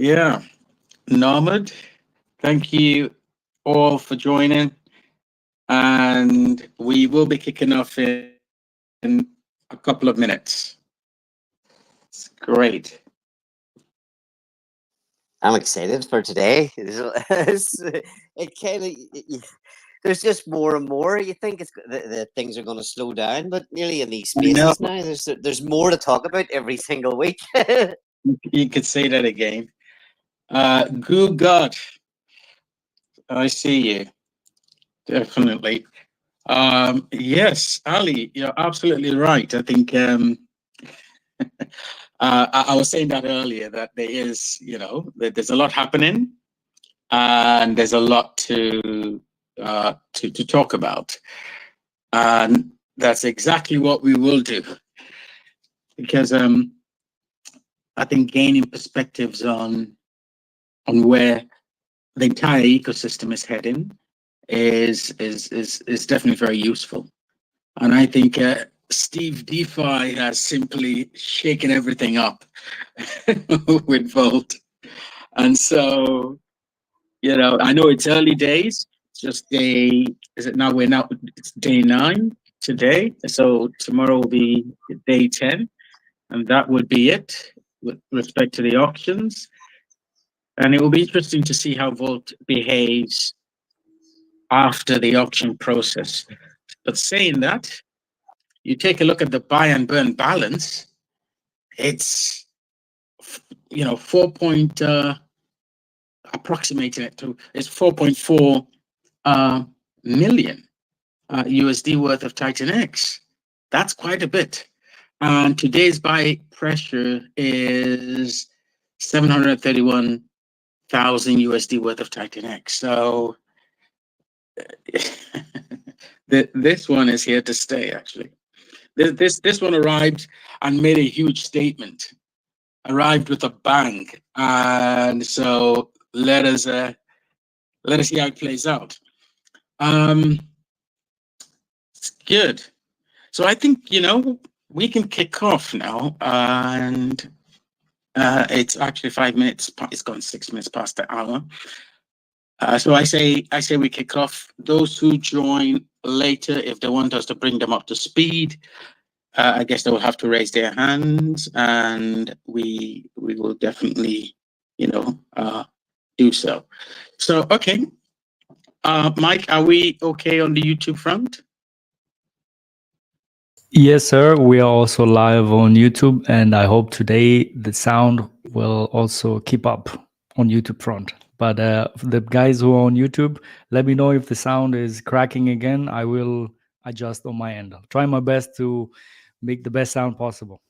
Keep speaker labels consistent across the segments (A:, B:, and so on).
A: Yeah, Nomad, thank you all for joining. And we will be kicking off in a couple of minutes. It's great.
B: I'm excited for today. It kind of there's just more and more. You think the things are going to slow down, but nearly in these
A: I know
B: spaces now, there's more to talk about every single week.
A: you could say that again. Good God, I see you. Definitely. Yes, Ali, you're absolutely right. I think I was saying that earlier that there is, there's a lot happening and there's a lot to talk about, and that's exactly what we will do because I think gaining perspectives on where the entire ecosystem is heading is definitely very useful. And I think Steve DeFi has simply shaken everything up with Volt. And so, I know it's early days. It's just is it now? It's day 9 today. So tomorrow will be day 10. And that would be it with respect to the auctions. And it will be interesting to see how Volt behaves after the auction process. But saying that, you take a look at the buy and burn balance, it's 4 point approximating it to it's 4.4 million USD worth of TitanX. That's quite a bit. And today's buy pressure is 731,000 USD worth of TitanX. So this one is here to stay, actually. This one arrived and made a huge statement. Arrived with a bang, and so let us see how it plays out. It's good. So I think we can kick off now, and it's actually 5 minutes. It's gone 6 minutes past the hour. So I say we kick off. Those who join later, if they want us to bring them up to speed, I guess they will have to raise their hands, and we will definitely, do so. So okay, Mike, are we okay on the YouTube front?
C: Yes, sir. We are also live on YouTube, and I hope today the sound will also keep up on YouTube front. But the guys who are on YouTube, let me know if the sound is cracking again. I will adjust on my end. I'll try my best to make the best sound possible.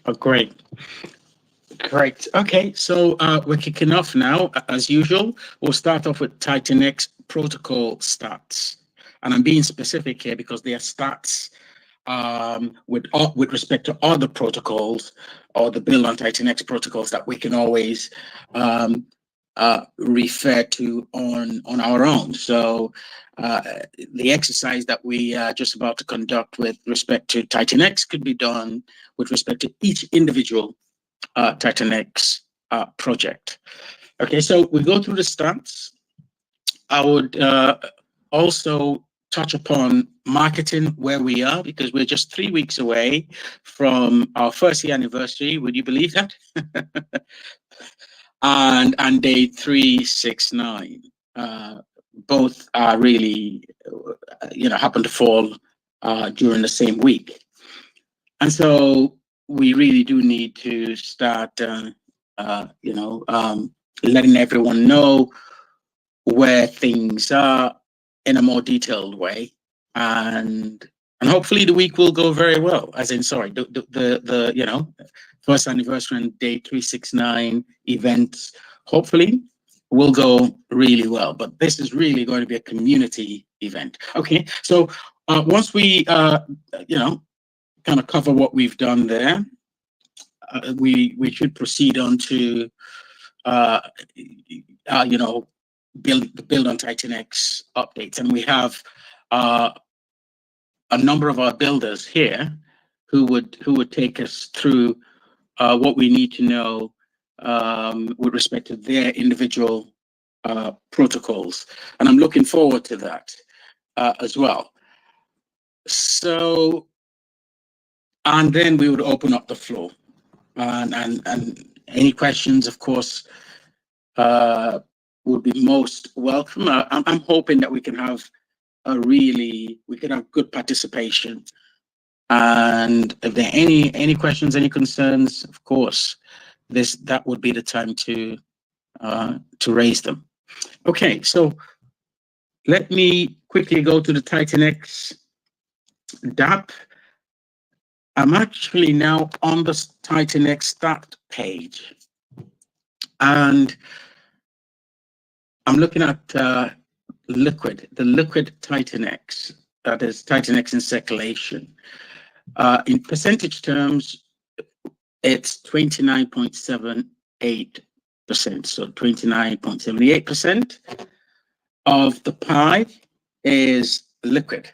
A: Oh, great. Great. Okay, so we're kicking off now. As usual, we'll start off with TitanX protocol stats. And I'm being specific here because they are stats with respect to other protocols or the build on TitanX protocols that we can always refer to on our own. So the exercise that we are just about to conduct with respect to TitanX could be done with respect to each individual TitanX project. Okay, so we go through the stats. I would also touch upon marketing, where we are, because we're just 3 weeks away from our first year anniversary. Would you believe that? and day 369. Both are really, happen to fall during the same week. And so we really do need to start, letting everyone know where things are in a more detailed way, and hopefully the week will go very well. As in, sorry, the first anniversary and day 369 events hopefully will go really well. But this is really going to be a community event. Okay, so once we kind of cover what we've done there, we should proceed on to build on TitanX updates, and we have a number of our builders here who would take us through what we need to know with respect to their individual protocols. And I'm looking forward to that as well. So, and then we would open up the floor. And any questions, of course, would be most welcome. I'm hoping that we can have good participation. And if there are any questions, any concerns, of course, that would be the time to raise them. Okay, so let me quickly go to the TitanX DApp. I'm actually now on the TitanX stat page, and I'm looking at the liquid TitanX, that is TitanX in circulation. In percentage terms, it's 29.78%. So 29.78% of the pie is liquid.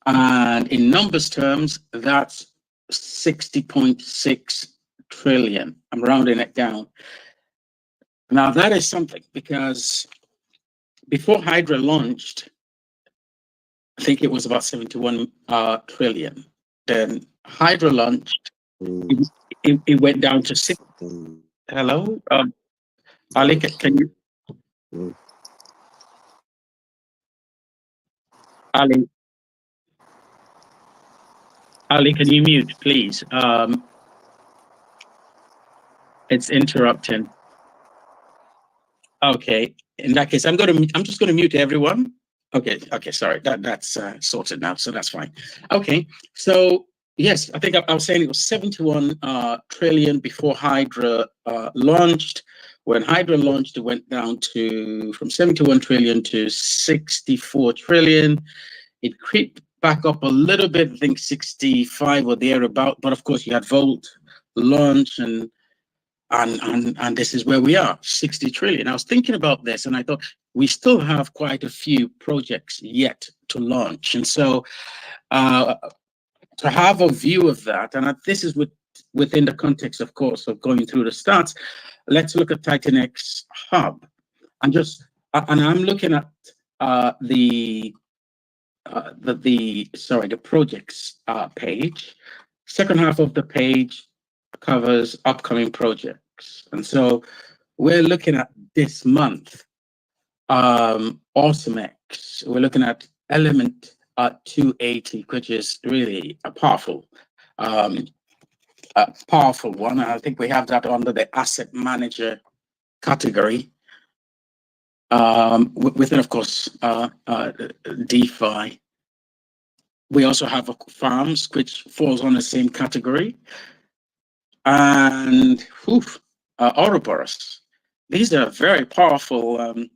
A: And in numbers terms, that's 60.6 trillion. I'm rounding it down. Now that is something, because before Hydra launched, I think it was about 71 trillion. Then Hydra launched, it went down to 6. Hello? Ali, can you? Ali, can you mute, please? It's interrupting. Okay, in that case, I'm just gonna mute everyone. Okay, sorry, that's sorted now, so that's fine. Okay, so yes, I think I was saying it was 71 trillion before Hydra launched. When Hydra launched, it went down from 71 trillion to 64 trillion. It creeped back up a little bit, I think 65 or thereabout, but of course you had Volt launch, and this is where we are, 60 trillion. I was thinking about this and I thought we still have quite a few projects yet to launch. And so to have a view of that, and this is within the context, of course, of going through the stats, let's look at TitanX Hub. I'm looking at the projects page. Second half of the page covers upcoming projects, and so we're looking at this month. AwesomeX. We're looking at Element 280, which is really a powerful one. I think we have that under the asset manager category. Within, of course, DeFi. We also have Farms, which falls on the same category. And Ouroboros. These are very powerful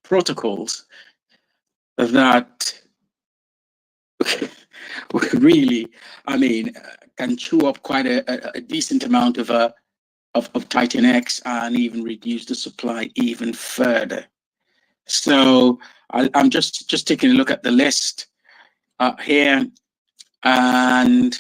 A: protocols that really, can chew up quite a decent amount of TitanX and even reduce the supply even further. So I'm just taking a look at the list here, and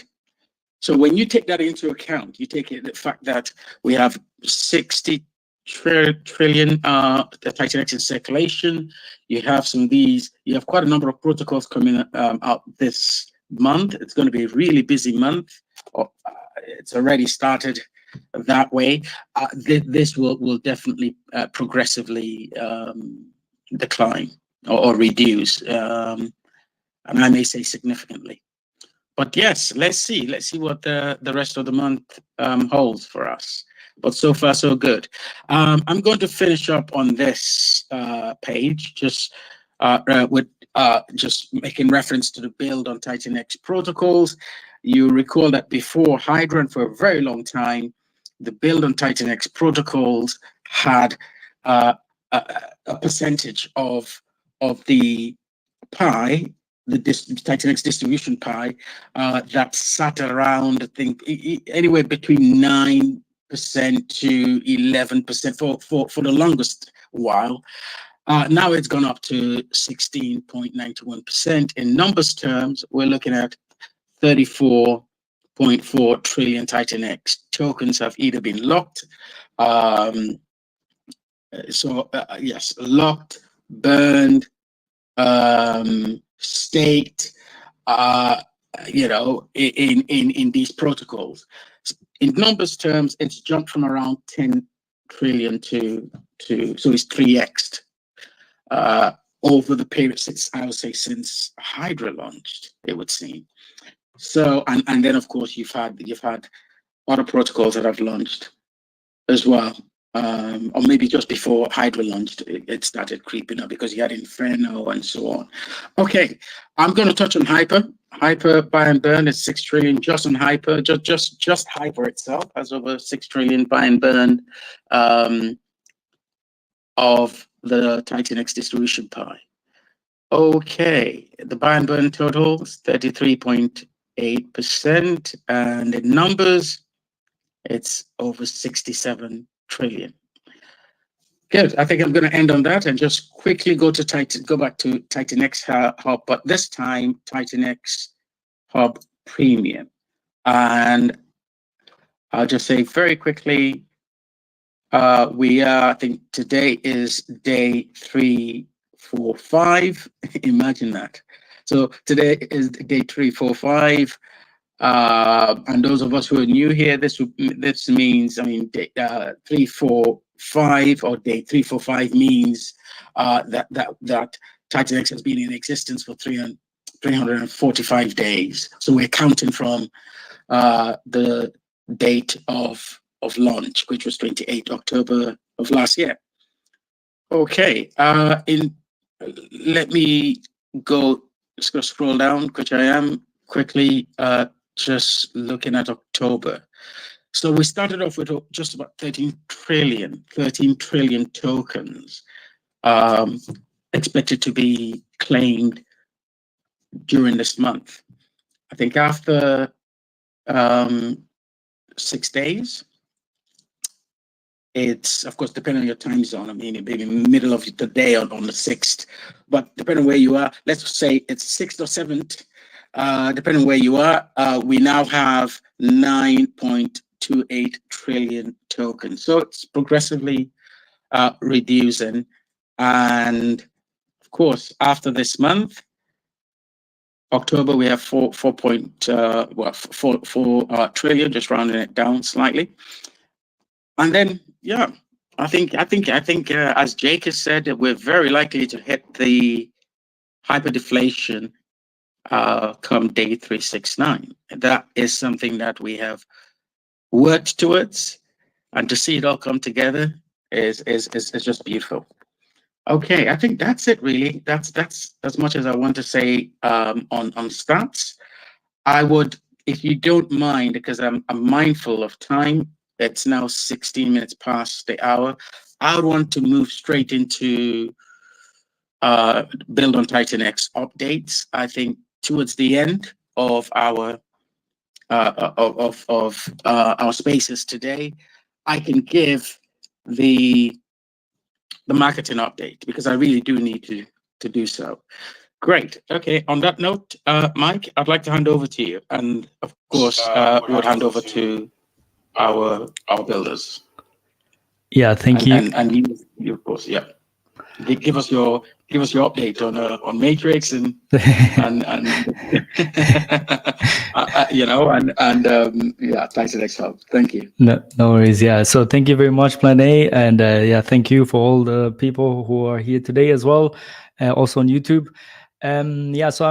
A: so when you take that into account, you take the fact that we have 60 trillion the TitanX in circulation. You have some of these. You have quite a number of protocols coming out this month. It's going to be a really busy month. It's already started that way. This will definitely progressively decline or reduce, and I may say significantly. But yes, let's see what the rest of the month holds for us. But so far, so good. I'm going to finish up on this page, just making reference to the build on TitanX protocols. You recall that before Hydra, and for a very long time, the build on TitanX protocols had a percentage of the pie, the TitanX distribution pie, that sat around, I think, anywhere between 9% to 11% for the longest while. Now it's gone up to 16.91%. In numbers terms, we're looking at 34 3.4 trillion TitanX tokens have either been locked, yes, locked, burned, staked, in these protocols. In numbers terms, it's jumped from around 10 trillion to so it's 3x'd over the period since, I would say, since Hydra launched, it would seem. So, and then of course you've had other protocols that have launched as well. Or maybe just before Hydra launched, it started creeping up because you had Inferno and so on. Okay, I'm going to touch on Hyper. Hyper buy and burn is 6 trillion just on Hyper. Just Hyper itself has over 6 trillion buy and burn of the TitanX distribution pie. Okay, the buy and burn total is 33.8%, and in numbers, it's over 67 trillion. Good. I think I'm going to end on that and just quickly go back to TitanX Hub, but this time TitanX Hub Premium. And I'll just say very quickly, I think today is day 345. Imagine that. So today is day 345. And those of us who are new here, this means, day 345 or day 345 means that TitanX has been in existence for 345 days. So we're counting from the date of launch, which was 28 October of last year. Okay, let me go. Let's go scroll down, which I am quickly. Just looking at October. So we started off with just about 13 trillion tokens expected to be claimed during this month. I think after 6 days, it's, of course, depending on your time zone. It may be middle of the day on the 6th, but depending on where you are, let's say it's 6th or 7th, depending on where you are, we now have 9.28 trillion tokens. So it's progressively reducing. And of course, after this month, October, we have 4 trillion, just rounding it down slightly. And then, yeah, I think, as Jake has said, we're very likely to hit the hyperdeflation come day 369. That is something that we have worked towards, and to see it all come together is just beautiful. Okay, I think that's it really. That's as much as I want to say on stats. I would, if you don't mind, because I'm mindful of time, it's now 16 minutes past the hour. I would want to move straight into build on TitanX updates. I think towards the end of our our spaces today, I can give the marketing update, because I really do need to do so. Great. Okay. On that note, Mike, I'd like to hand over to you, and of course, we'll hand over to our builders.
C: Yeah. Thank you.
A: And you, of course, yeah. Give us your update on Matrix and TitanX Hub. Thank you.
C: No worries. Yeah. So thank you very much, Plan A, and thank you for all the people who are here today as well, also on YouTube. So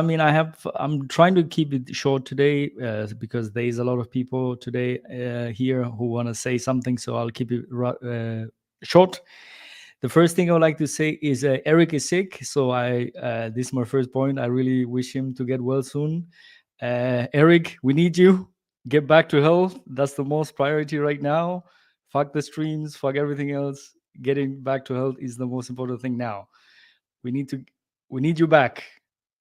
C: I'm trying to keep it short today because there is a lot of people today here who want to say something. So I'll keep it short. The first thing I would like to say is Eric is sick, so this is my first point. I really wish him to get well soon. Eric, we need you. Get back to health. That's the most priority right now. Fuck the streams, fuck everything else. Getting back to health is the most important thing now. We need you back.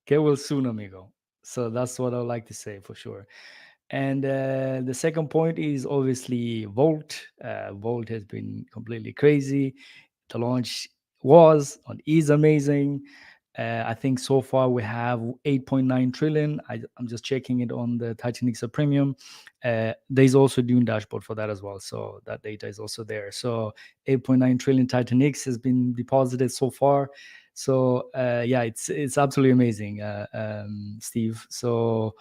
C: Get well soon, amigo. So that's what I would like to say for sure. And the second point is obviously Volt. Volt has been completely crazy. The launch is amazing. I think so far we have 8.9 trillion. I'm just checking it on the TitanX Premium. There's also Dune Dashboard for that as well. So that data is also there. So 8.9 trillion TitanX has been deposited so far. So yeah, it's absolutely amazing, Steve. So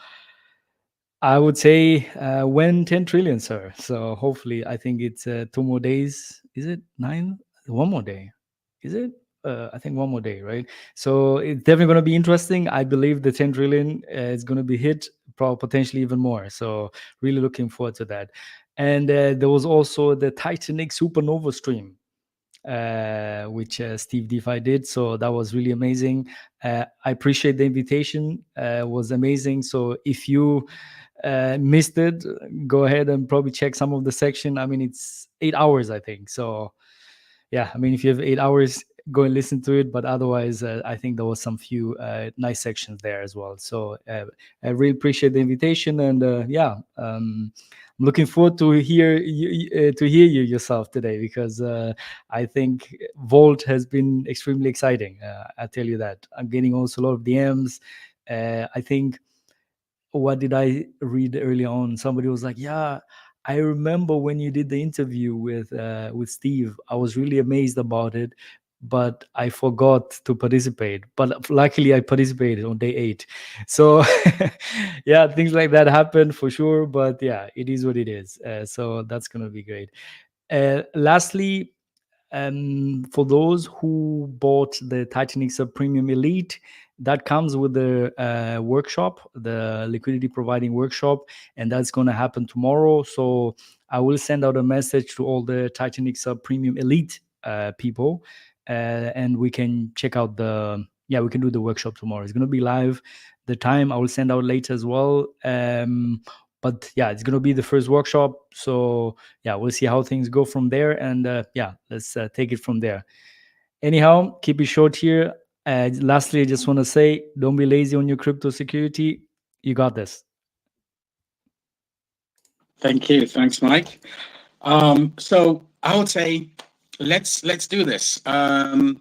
C: I would say when 10 trillion, sir. So hopefully, I think it's 2 more days. Is it 9? 1 more day. Is it? I think 1 more day, right? So it's definitely going to be interesting. I believe the 10 trillion is going to be hit, potentially even more. So really looking forward to that. And there was also the TitanX Supernova stream, which Steve DeFi did. So that was really amazing. I appreciate the invitation. It was amazing. So if you missed it, go ahead and probably check some of the section. I mean, it's 8 hours, I think. So yeah, I mean, if you have 8 hours, go and listen to it. But otherwise, I think there was some few nice sections there as well. So I really appreciate the invitation, and yeah, I'm looking forward to hear you yourself today, because I think Vault has been extremely exciting. I tell you that. I'm getting also a lot of DMs. I think, what did I read early on? Somebody was like, "Yeah, I remember when you did the interview with Steve. I was really amazed about it, but I forgot to participate. But luckily, I participated on day 8. So yeah, things like that happen for sure. But yeah, it is what it is. So that's gonna be great. Lastly, for those who bought the TitanX Premium Elite, that comes with the workshop, the liquidity providing workshop, and that's going to happen tomorrow. So I will send out a message to all the TitanX Premium Elite people, and we can check out we can do the workshop tomorrow. It's going to be live. The time I will send out later as well. But yeah, it's going to be the first workshop. So yeah, we'll see how things go from there. And yeah, let's take it from there. Anyhow, keep it short here. Lastly, I just want to say, don't be lazy on your crypto security. You got this.
A: Thank you. Thanks, Mike. So I would say let's do this. I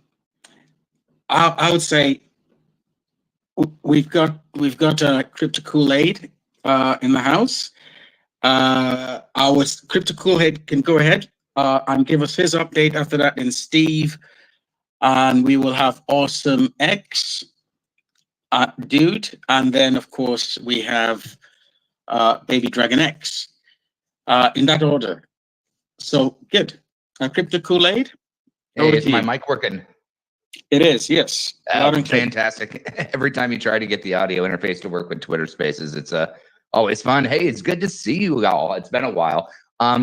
A: would say we've got Crypto Kool-Aid in the house. Our Crypto Kool-Aid can go ahead and give us his update. After that, then Steve, and we will have Awesome X, Dude, and then of course we have Baby Dragon X, in that order. So good. Crypto Kool-Aid.
D: Hey, is my mic working?
A: It is, yes.
D: Fantastic. Every time you try to get the audio interface to work with Twitter Spaces, it's always fun. Hey, it's good to see you all. It's been a while.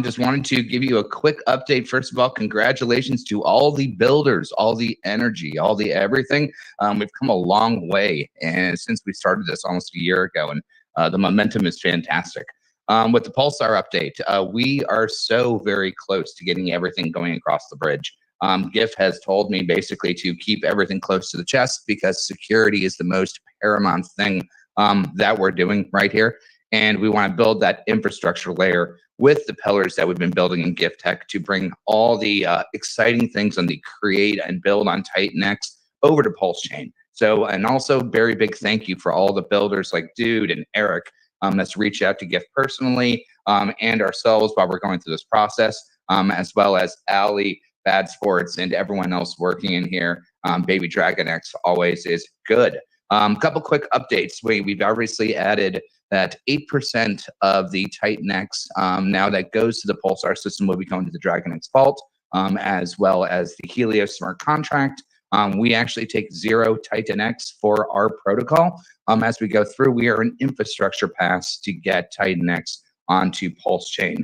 D: Just wanted to give you a quick update. First of all, congratulations to all the builders, all the energy, all the everything. We've come a long way, and since we started this almost a year ago, and the momentum is fantastic. With the Pulsar update, we are so very close to getting everything going across the bridge. GIF has told me basically to keep everything close to the chest, because security is the most paramount thing that we're doing right here. And we want to build that infrastructure layer with the pillars that we've been building in GIF Tech to bring all the exciting things on the create and build on TitanX over to Pulse Chain. So, and also very big thank you for all the builders like Dude and Eric that's reached out to GIF personally and ourselves while we're going through this process, as well as Ali, Bad Sports, and everyone else working in here. Baby Dragon X always is good. Couple quick updates. We've obviously added that 8% of the TitanX now that goes to the Pulsar system will be going to the Dragon X Vault, as well as the Helios smart contract. We actually take 0 TitanX for our protocol. As we go through, we are an infrastructure pass to get TitanX onto Pulse Chain.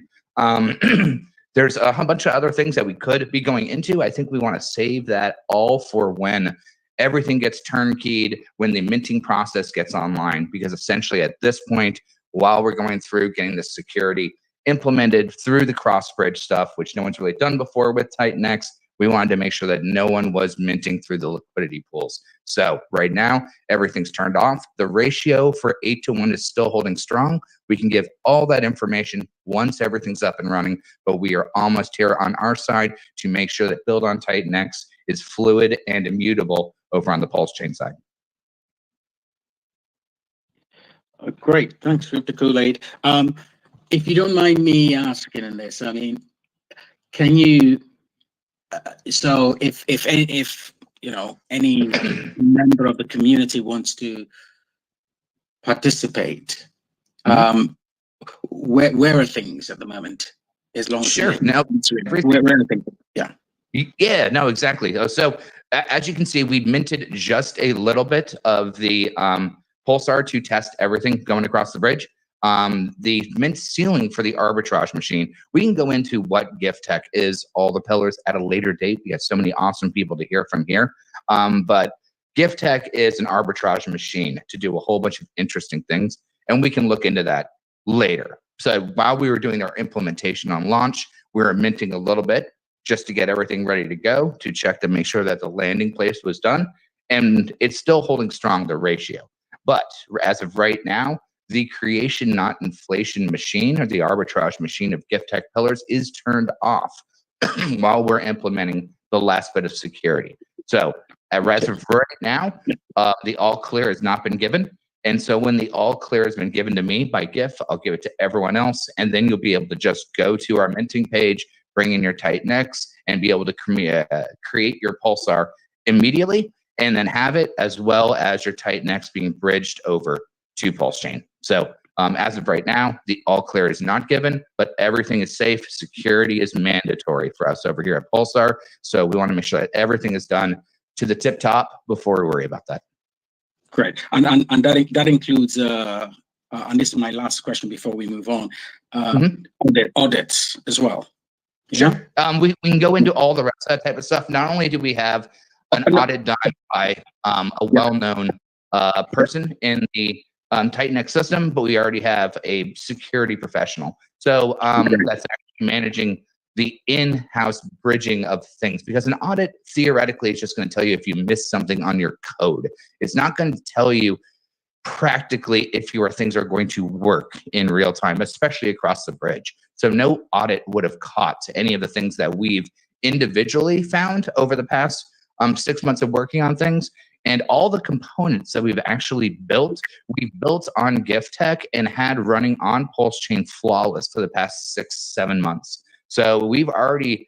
D: There's a bunch of other things that we could be going into. I think we want to save that all for when everything gets turnkeyed, when the minting process gets online, because essentially at this point, while we're going through getting the security implemented through the cross-bridge stuff, which no one's really done before with TitanX, We wanted to make sure that no one was minting through the liquidity pools. So right now, everything's turned off. The ratio for 8-to-1 is still holding strong. We can give all that information once everything's up and running, but we are almost here on our side to make sure that build on TitanX is fluid and immutable over on the Pulse chain side.
A: Great, thanks, Rip the Kool-Aid. If you don't mind me asking in this, I mean, can you? So if you know any member of the community wants to participate, where are things at the moment? As long as
D: Sure. No,
A: where are things? Yeah.
D: Yeah, no, exactly. So as you can see, we minted just a little bit of the Pulsar to test everything going across the bridge. The mint ceiling for the arbitrage machine, we can go into what gift tech is, all the pillars at a later date. We have so many awesome people to hear from here. But gift tech is an arbitrage machine to do a whole bunch of interesting things, and we can look into that later. So while we were doing our implementation on launch, we were minting a little bit just to get everything ready to go, to check to make sure that the landing place was done. And it's still holding strong, the ratio. But as of right now, the creation, not inflation machine, or the arbitrage machine of gift tech pillars, is turned off while we're implementing the last bit of security. So as of right now, the all clear has not been given. And so when the all clear has been given to me by GIF, I'll give it to everyone else. And then you'll be able to just go to our minting page, bring in your TitanX, and be able to create your Pulsar immediately, and then have it as well as your TitanX being bridged over to Pulse Chain. So as of right now, the all clear is not given, but everything is safe. Security is mandatory for us over here at Pulsar. So we want to make sure that everything is done to the tip top before we worry about that.
A: Great. And that includes, and this is my last question before we move on, audits as well.
D: Sure. We can go into all the rest of that type of stuff. Not only do we have an audit done by a well-known person in the TitanX system, but we already have a security professional. So that's actually managing the in-house bridging of things, because an audit theoretically is just going to tell you if you missed something on your code. It's not going to tell you practically if your things are going to work in real time, especially across the bridge. So no audit would have caught any of the things that we've individually found over the past 6 months of working on things. And all the components that we've actually built, we built on gift tech and had running on Pulse Chain flawless for the past 6-7 months. So we've already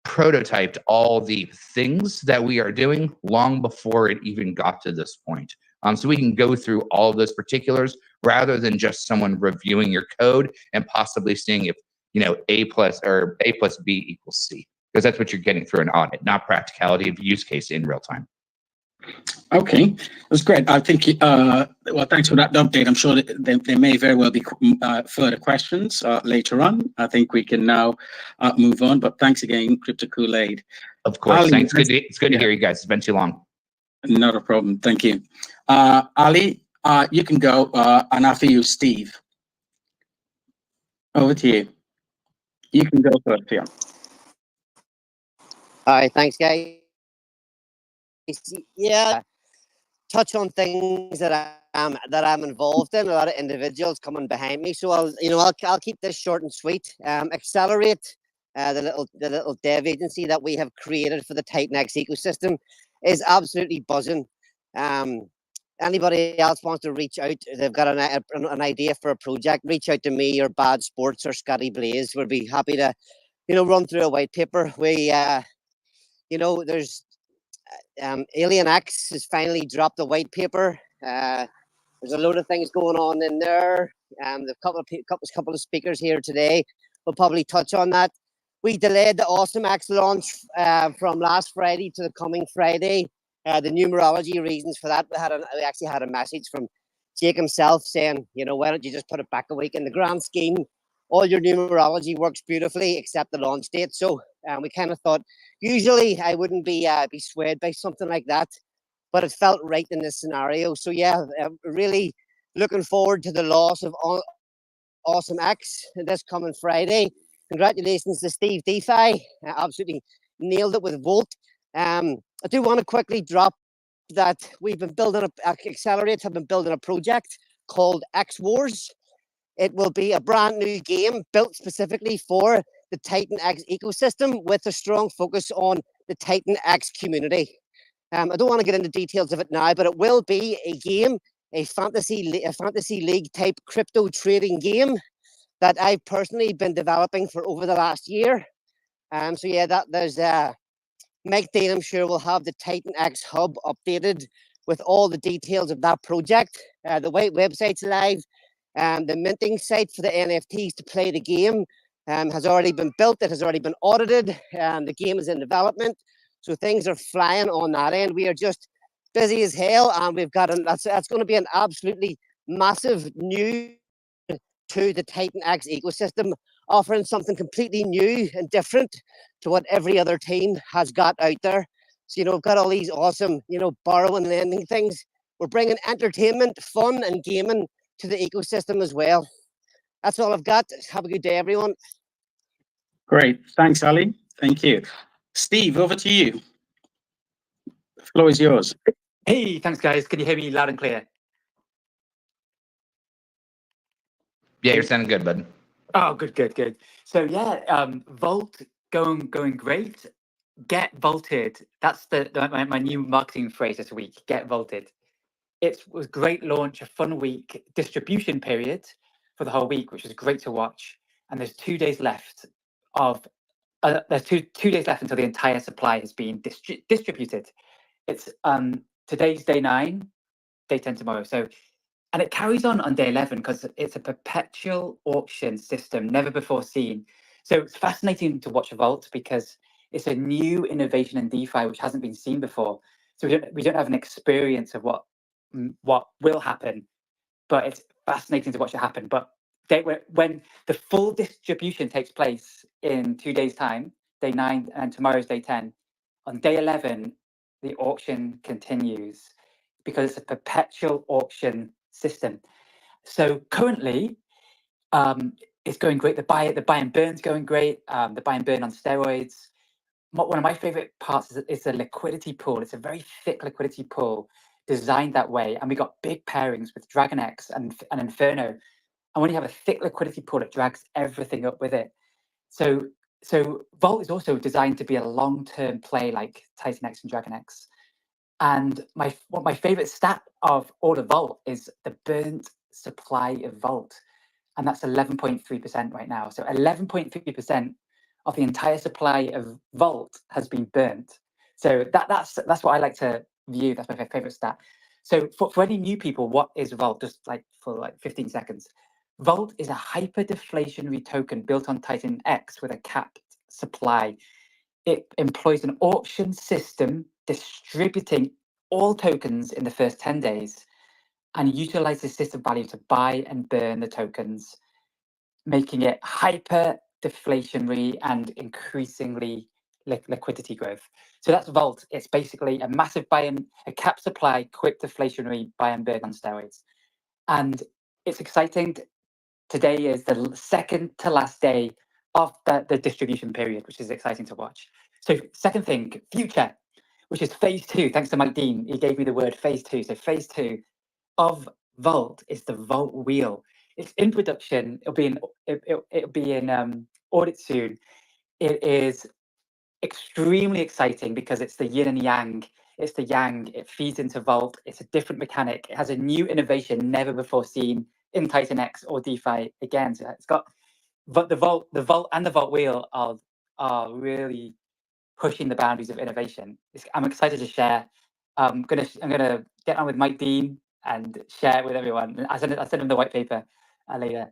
D: prototyped all the things that we are doing long before it even got to this point. So we can go through all of those particulars rather than just someone reviewing your code and possibly seeing if, you know, A plus B equals C, because that's what you're getting through an audit, not practicality of use case in real time.
A: Okay, that's great. I think, well, thanks for that update. I'm sure that there may very well be further questions later on. I think we can now move on, but thanks again, Crypto Kool-Aid.
D: Of course, Ali, thanks. It's good to hear you guys. It's been too long.
A: Not a problem. Thank you. Ali, you can go, and after you, Steve. Over to you. You can go first, yeah.
B: All right, thanks, guys. Yeah, touch on things that I'm involved in. A lot of individuals coming behind me, so I'll keep this short and sweet. Accelerate, the little dev agency that we have created for the TitanX ecosystem, is absolutely buzzing. Anybody else wants to reach out, they've got an idea for a project, reach out to me or Bad Sports or Scotty Blaze. We'll be happy to, run through a white paper. We, there's Alien X has finally dropped a white paper. There's a load of things going on in there. There's a couple of speakers here today. We'll probably touch on that. We delayed the Awesome X launch from last Friday to the coming Friday. The numerology reasons for that, we actually had a message from Jake himself saying, why don't you just put it back a week? In the grand scheme, all your numerology works beautifully except the launch date. So we kind of thought, usually I wouldn't be swayed by something like that, but it felt right in this scenario. So yeah, really looking forward to the loss of Awesome X this coming Friday. Congratulations to Steve DeFi. Absolutely nailed it with Volt. I do want to quickly drop that we've been building Accelerate have been building a project called X Wars. It will be a brand new game built specifically for the TitanX ecosystem with a strong focus on the TitanX community. I don't want to get into details of it now, but it will be a game, a fantasy league type crypto trading game that I've personally been developing for over the last year. So yeah, there's Mike Dean, I'm sure, will have the TitanX hub updated with all the details of that project. The white website's live. The minting site for the NFTs to play the game has already been built. It has already been audited. The game is in development. So things are flying on that end. We are just busy as hell, and we've got that's going to be an absolutely massive new to the TitanX ecosystem, offering something completely new and different to what every other team has got out there. So, we've got all these awesome, borrowing and lending things. We're bringing entertainment, fun, and gaming to the ecosystem as well. That's all I've got. Have a good day, everyone.
A: Great. Thanks, Ali. Thank you. Steve, over to you. The floor is yours.
E: Hey, thanks, guys. Can you hear me loud and clear?
D: Yeah, you're sounding good, bud.
E: Oh, good. So yeah, Vault going great. Get vaulted. That's my new marketing phrase this week. Get vaulted. It was a great launch, a fun week, distribution period for the whole week, which was great to watch. And there's 2 days left of there's two days left until the entire supply has been distributed. It's today's day 9, day 10 tomorrow. So, and it carries on day 11 because it's a perpetual auction system, never before seen. So it's fascinating to watch Vault because it's a new innovation in DeFi which hasn't been seen before. So we don't have an experience of what will happen, but it's fascinating to watch it happen. But when the full distribution takes place in 2 days' time, day 9 and tomorrow's day 10, on day 11, the auction continues because it's a perpetual auction system. So currently, it's going great. The buy and burn's going great. The buy and burn on steroids. One of my favorite parts is the liquidity pool. It's a very thick liquidity pool designed that way. And we got big pairings with DragonX and Inferno. And when you have a thick liquidity pool, it drags everything up with it. So Vault is also designed to be a long-term play like TitanX and DragonX. And my favorite stat of all of Vault is the burnt supply of Vault. And that's 11.3% right now. So 11.3% of the entire supply of Vault has been burnt. So that's what I like to view. That's my favorite stat. So for any new people, what is Vault? Just for 15 seconds. Vault is a hyper-deflationary token built on TitanX with a capped supply. It employs an auction system distributing all tokens in the first 10 days and utilizes system value to buy and burn the tokens, making it hyper-deflationary and increasingly liquidity growth. So that's Vault. It's basically a massive a cap supply, quick deflationary buy and burn on steroids. And it's exciting. Today is the second to last day of the distribution period, which is exciting to watch. So second thing, future, which is phase 2. Thanks to Mike Dean. He gave me the word phase 2. So phase 2 of Vault is the Vault wheel. It's in production. It'll be in audit soon. It is extremely exciting because it's the yin and yang. It's the yang. It feeds into Vault. It's a different mechanic. It has a new innovation never before seen in TitanX or DeFi again. So it's got, but the Vault and the Vault wheel are really pushing the boundaries of innovation. I'm excited to share. I'm gonna get on with Mike Dean and share it with everyone. I send him the white paper later.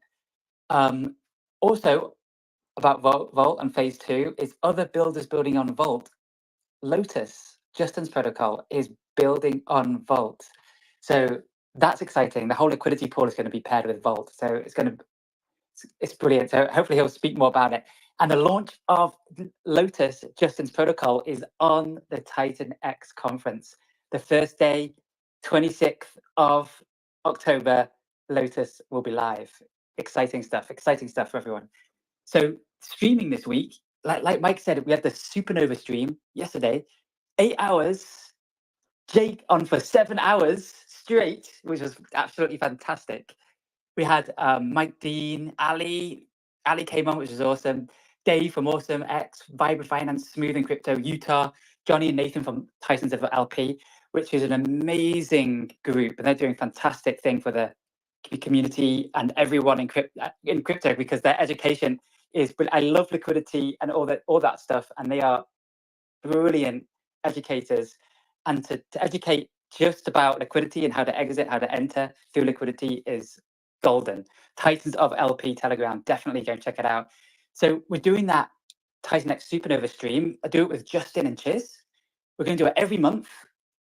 E: Also about Vault and phase 2 is other builders building on Vault. Lotus, Justin's protocol, is building on Vault. So that's exciting. The whole liquidity pool is going to be paired with Vault. So it's brilliant. So hopefully he'll speak more about it. And the launch of Lotus, Justin's protocol, is on the TitanX conference. The first day, 26th of October, Lotus will be live. Exciting stuff for everyone. So streaming this week, like Mike said, we had the supernova stream yesterday, 8 hours. Jake on for 7 hours straight, which was absolutely fantastic. We had Mike Dean, Ali came on, which was awesome. Dave from Awesome X, Vibrant Finance, Smooth and Crypto, Utah, Johnny and Nathan from Titans of LP, which is an amazing group, and they're doing a fantastic thing for the community and everyone in crypto, because their education is. But I love liquidity and all that stuff, and they are brilliant educators. And to educate just about liquidity and how to exit, how to enter through liquidity is golden. Titans of LP Telegram, definitely go check it out. So we're doing that TitanX Supernova stream. I do it with Justin and Chiz. We're going to do it every month.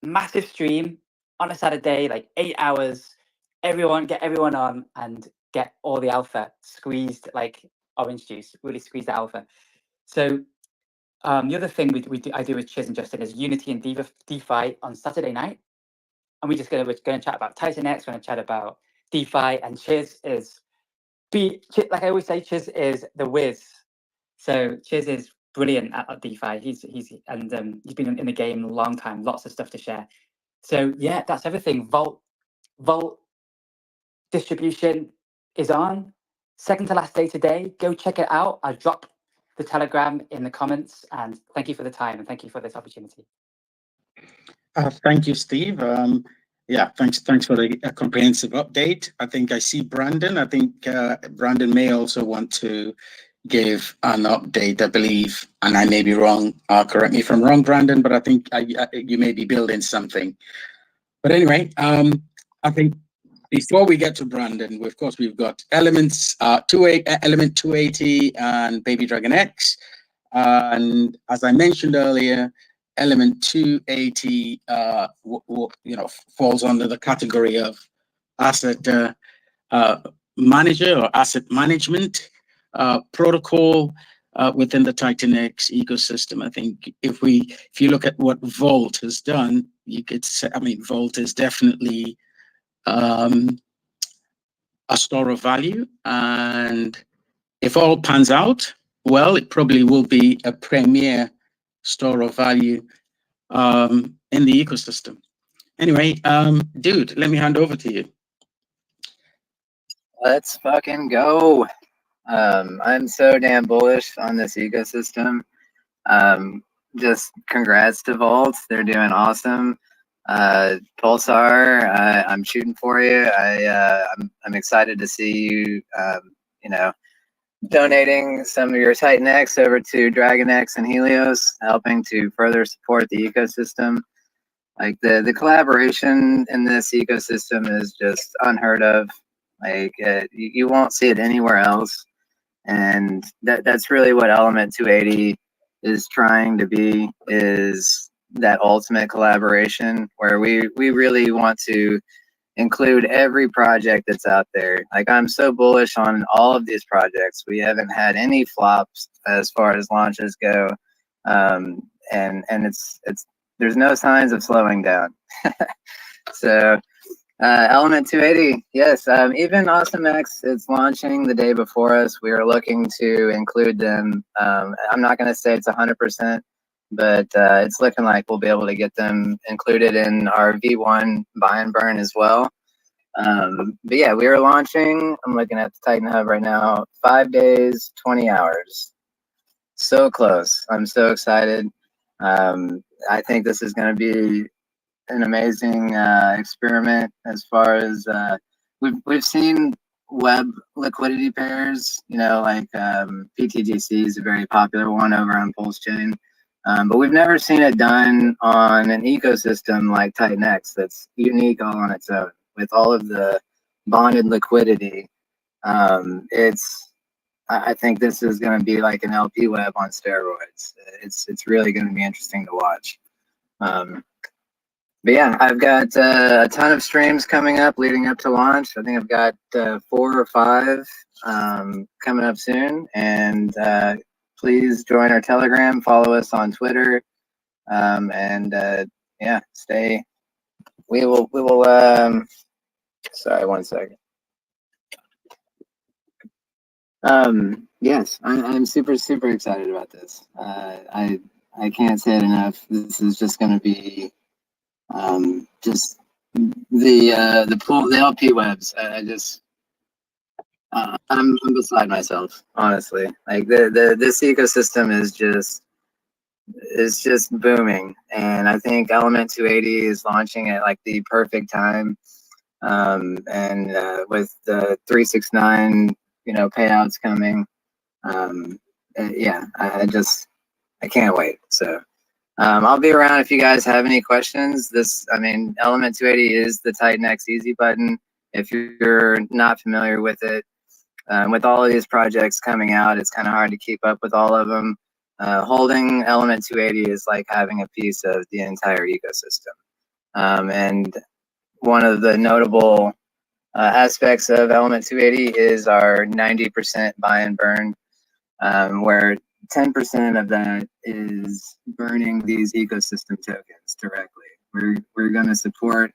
E: Massive stream on a Saturday, like 8 hours. Get everyone on and get all the alpha squeezed like orange juice. Really squeeze the alpha. So the other thing I do with Chiz and Justin is Unity and DeFi on Saturday night, and we're going to chat about TitanX. We're going to chat about DeFi, and Chiz is like I always say, Chiz is the whiz. So Chiz is brilliant at DeFi. He's been in the game a long time. Lots of stuff to share. So yeah, that's everything. Vault distribution is on. Second to last day today. Go check it out. I'll drop the Telegram in the comments, and thank you for the time and thank you for this opportunity.
A: Thank you, Steve. Yeah, thanks for the comprehensive update. I think I see Brandon. I think Brandon may also want to give an update, I believe, and I may be wrong. Correct me if I'm wrong, Brandon, but I think you may be building something. But anyway, I think before we get to Brandon, of course, we've got Element 280 and Baby Dragon X. And as I mentioned earlier, Element 280 falls under the category of asset manager or asset management protocol within the TitanX ecosystem. I think if you look at what Vault has done, you could say, Vault is definitely a store of value, and if all pans out well, it probably will be a premier store of value in the ecosystem. Anyway, dude, let me hand over to you.
F: Let's fucking go. I'm so damn bullish on this ecosystem. Just congrats to Vault. They're doing awesome. Pulsar, I'm shooting for you. I'm excited to see you, donating some of your TitanX over to DragonX and Helios, helping to further support the ecosystem. Like the collaboration in this ecosystem is just unheard of. Like you won't see it anywhere else, and that's really what Element 280 is trying to be, is that ultimate collaboration where we really want to include every project that's out there. Like, I'm so bullish on all of these projects. We haven't had any flops as far as launches go, and it's there's no signs of slowing down. So Element 280, yes. Even AwesomeX is launching the day before us. We are looking to include them. I'm not going to say it's 100%, but it's looking like we'll be able to get them included in our V1 buy and burn as well. But yeah, we are launching. I'm looking at the Titan Hub right now. 5 days, 20 hours. So close. I'm so excited. I think this is going to be an amazing experiment as far as we've seen web liquidity pairs, like PTGC is a very popular one over on Pulse Chain, but we've never seen it done on an ecosystem like TitanX that's unique all on its own with all of the bonded liquidity. I think this is going to be like an LP web on steroids. It's really going to be interesting to watch. But yeah, I've got a ton of streams coming up leading up to launch. I think I've got 4 or 5 coming up soon. And please join our Telegram, follow us on Twitter, and yeah, stay. We will. Sorry, one second. Yes, I'm super excited about this. I can't say it enough. This is just going to be just the LP webs. I'm beside myself, honestly. Like this ecosystem is just booming, and I think Element 280 is launching at like the perfect time. And with the 369, payouts coming, yeah, I can't wait. So I'll be around if you guys have any questions. Element 280 is the TitanX easy button. If you're not familiar with it, with all of these projects coming out, it's kind of hard to keep up with all of them. Holding Element 280 is like having a piece of the entire ecosystem. And one of the notable aspects of Element 280 is our 90% buy and burn, where 10% of that is burning these ecosystem tokens directly. We're going to support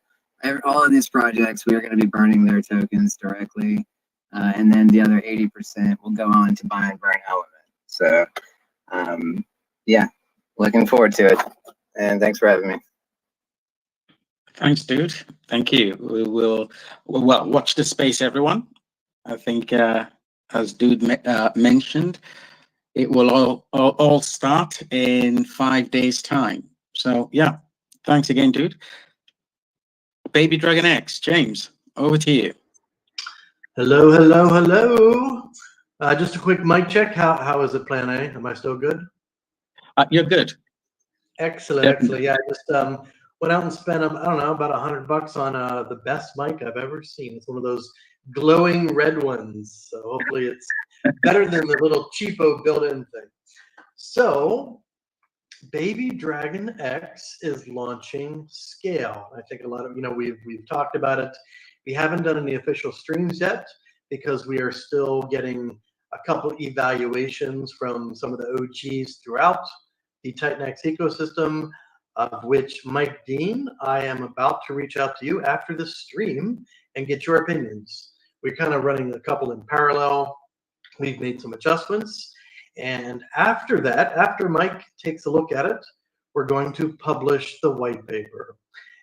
F: all of these projects. We're going to be burning their tokens directly, and then the other 80% will go on to buy and burn Element. So, yeah, looking forward to it. And thanks for having me.
A: Thanks, dude. Thank you. We'll watch the space, everyone. I think, as dude mentioned, it will all start in 5 days' time. So yeah, thanks again, dude. Baby Dragon X, James, over to you.
G: Hello. Just a quick mic check. How is it, Plan A? Am I still good?
A: You're good.
G: Excellent. Yeah, I just went out and spent I don't know, about $100 on the best mic I've ever seen. It's one of those glowing red ones. So hopefully it's better than the little cheapo built-in thing. So Baby Dragon X is launching Scale. I think a lot of we've talked about it. We haven't done any official streams yet because we are still getting a couple evaluations from some of the OGs throughout the TitanX ecosystem, of which Mike Dean, I am about to reach out to you after the stream and get your opinions. We're kind of running a couple in parallel. We've made some adjustments. And after that, after Mike takes a look at it, we're going to publish the white paper.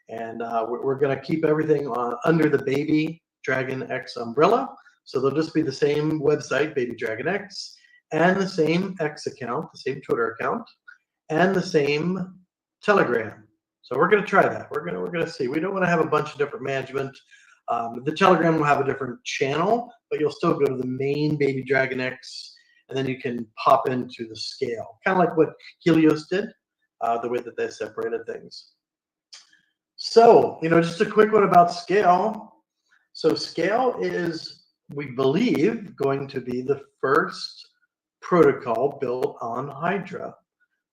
G: And we're going to keep everything under the Baby Dragon X umbrella. So there'll just be the same website, Baby Dragon X, and the same X account, the same Twitter account, and the same Telegram. So we're going to try that. We're going to see. We don't want to have a bunch of different management. The Telegram will have a different channel, but you'll still go to the main Baby Dragon X, and then you can pop into the Scale, kind of like what Helios did, the way that they separated things. So, just a quick one about Scale. So Scale is, we believe, going to be the first protocol built on Hydra.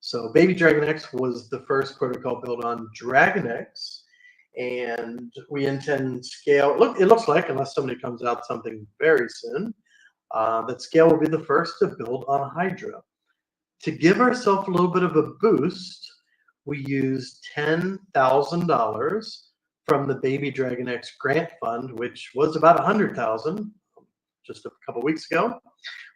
G: So Baby Dragon X was the first protocol built on Dragon X, and we intend Scale. It looks like, unless somebody comes out something very soon, that Scale will be the first to build on Hydra. To give ourselves a little bit of a boost, we used $10,000 from the Baby Dragon X grant fund, which was about $100,000 just a couple weeks ago.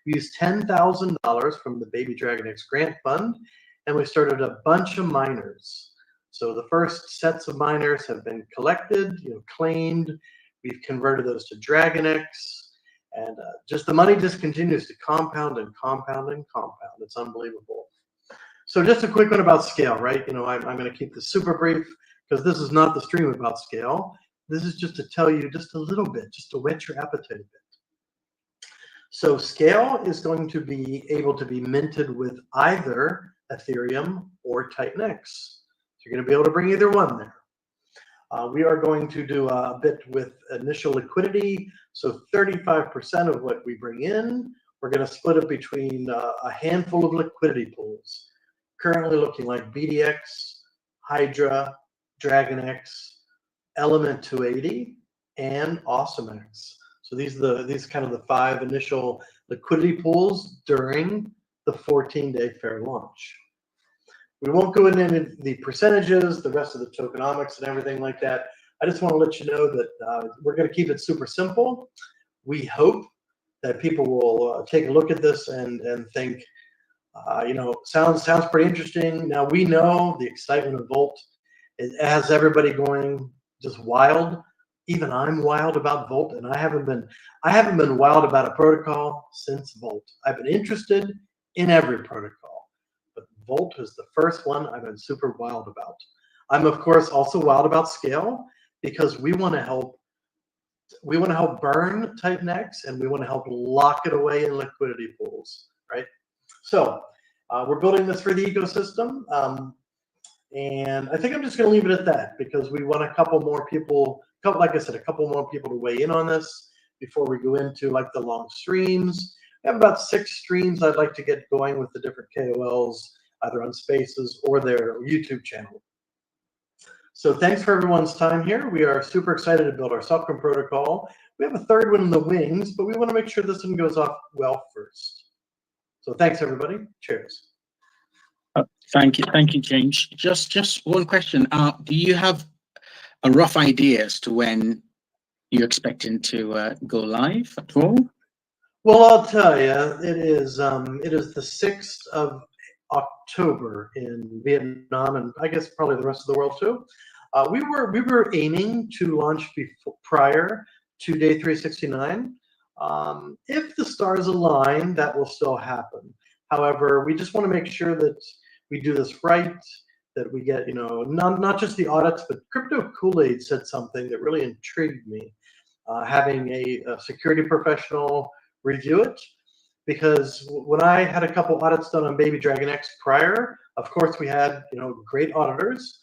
G: We used $10,000 from the Baby Dragon X grant fund, and we started a bunch of miners. So the first sets of miners have been collected, claimed. We've converted those to Dragon X, and just the money just continues to compound and compound and compound. It's unbelievable. So just a quick one about Scale, right? I'm going to keep this super brief because this is not the stream about Scale. This is just to tell you just a little bit, just to whet your appetite a bit. So Scale is going to be able to be minted with either Ethereum or TitanX. So you're going to be able to bring either one there. We are going to do a bit with initial liquidity. So 35% of what we bring in, we're going to split it between a handful of liquidity pools. Currently looking like BDX, Hydra, DragonX, Element 280, and AwesomeX. So these kind of the 5 initial liquidity pools during the 14-day fair launch. We won't go into the percentages, the rest of the tokenomics and everything like that. I just want to let you know that we're going to keep it super simple. We hope that people will take a look at this and think, sounds pretty interesting. Now we know the excitement of Volt. It has everybody going just wild. Even I'm wild about Volt, and I haven't been wild about a protocol since Volt. I've been interested in every protocol, but Volt is the first one I've been super wild about. I'm of course also wild about Scale, because we want to help burn TitanX, and we want to help lock it away in liquidity pools, right? So we're building this for the ecosystem, and I think I'm just going to leave it at that, because we want a couple more people to weigh in on this before we go into like the long streams. I have about 6 streams I'd like to get going with the different KOLs, either on Spaces or their YouTube channel. So thanks for everyone's time here. We are super excited to build our Selcom protocol. We have a third one in the wings, but we want to make sure this one goes off well first. So thanks, everybody. Cheers.
A: Thank you, James. Just one question. Do you have a rough idea as to when you're expecting to go live at all?
G: Well, I'll tell you, it is the 6th of October in Vietnam, and I guess probably the rest of the world too. We were aiming to launch prior to day 369. If the stars align, that will still happen. However, we just want to make sure that we do this right, that we get, not just the audits, but Crypto Kool-Aid said something that really intrigued me, having a security professional review it. Because when I had a couple audits done on Baby Dragon X prior, of course we had great auditors,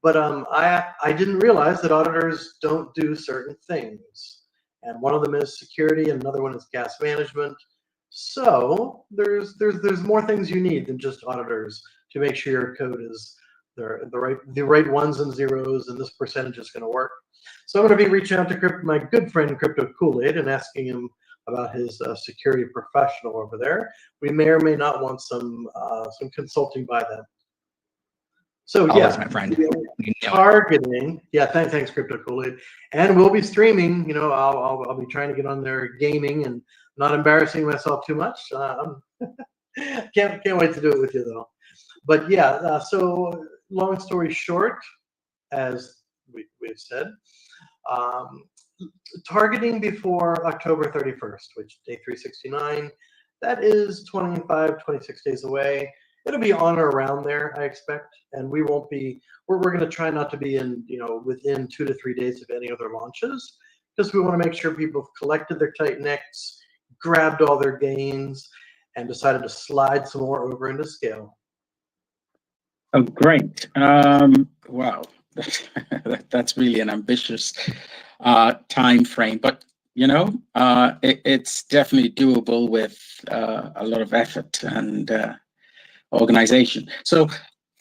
G: but I didn't realize that auditors don't do certain things, and one of them is security, and another one is gas management. So there's more things you need than just auditors to make sure your code is the right ones and zeros, and this percentage is going to work. So I'm going to be reaching out to my good friend Crypto Kool-Aid and asking him about his security professional over there. We may or may not want some consulting by them. So
D: Always, my friend.
G: Targeting. Yeah, thanks, Crypto Kool-Aid. And we'll be streaming. I'll be trying to get on there gaming and not embarrassing myself too much. Can't wait to do it with you though. But yeah, so long story short, as we've said, targeting before October 31st, which day 369, that is 26 days away. It'll be on or around there, I expect, and we won't be. We're going to try not to be in, within 2 to 3 days of any other launches, because we want to make sure people have collected their TitanX, grabbed all their gains, and decided to slide some more over into Scale.
A: Oh, great! Wow, that's really an ambitious time frame, but it's definitely doable with a lot of effort and organization. So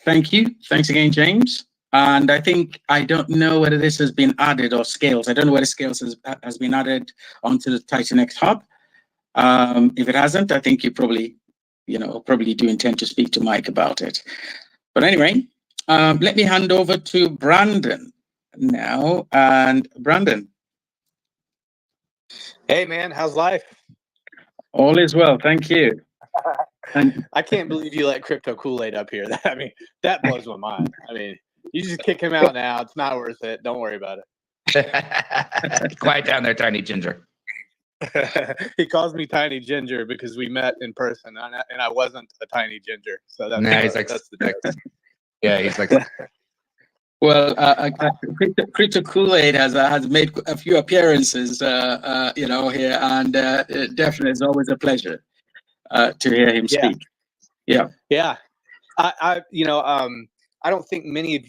A: thanks again, James. And I don't know whether this has been added, or Scales. I don't know whether Scales has been added onto the TitanX hub. If it hasn't, I think you probably do intend to speak to Mike about it. But anyway, let me hand over to Brandon now. And Brandon.
H: Hey man, how's life?
A: All is well, thank you. And
H: I can't believe you let Crypto Kool-Aid up here. That blows my mind. You just kick him out now. It's not worth it. Don't worry about
D: it. Quiet down there, Tiny Ginger.
H: He calls me Tiny Ginger because we met in person, and I wasn't a tiny ginger. So that's the difference.
D: Yeah, he's like.
A: Well, Crypto Kool-Aid has made a few appearances, here, and definitely it's always a pleasure to hear him speak.
H: Yeah. I don't think many of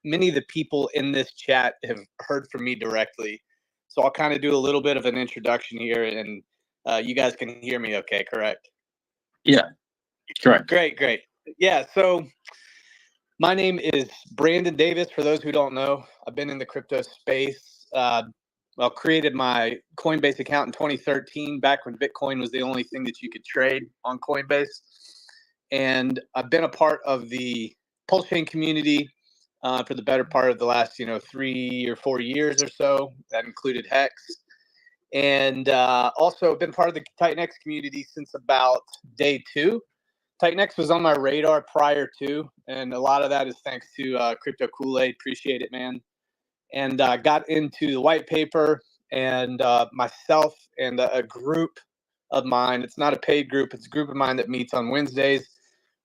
H: the people in this chat have heard from me directly, so I'll kind of do a little bit of an introduction here, and you guys can hear me okay, correct?
A: Yeah, correct.
H: Great. Yeah, so my name is Brandon Davis. For those who don't know, I've been in the crypto space. Created my Coinbase account in 2013, back when Bitcoin was the only thing that you could trade on Coinbase. And I've been a part of the Pulse chain community for the better part of the last, 3 or 4 years or so. That included Hex. and also been part of the TitanX community since about day 2. TitanX was on my radar prior to, and a lot of that is thanks to Crypto Kool-Aid. Appreciate it, man. And got into the white paper, and myself and a group of mine. It's not a paid group. It's a group of mine that meets on Wednesdays.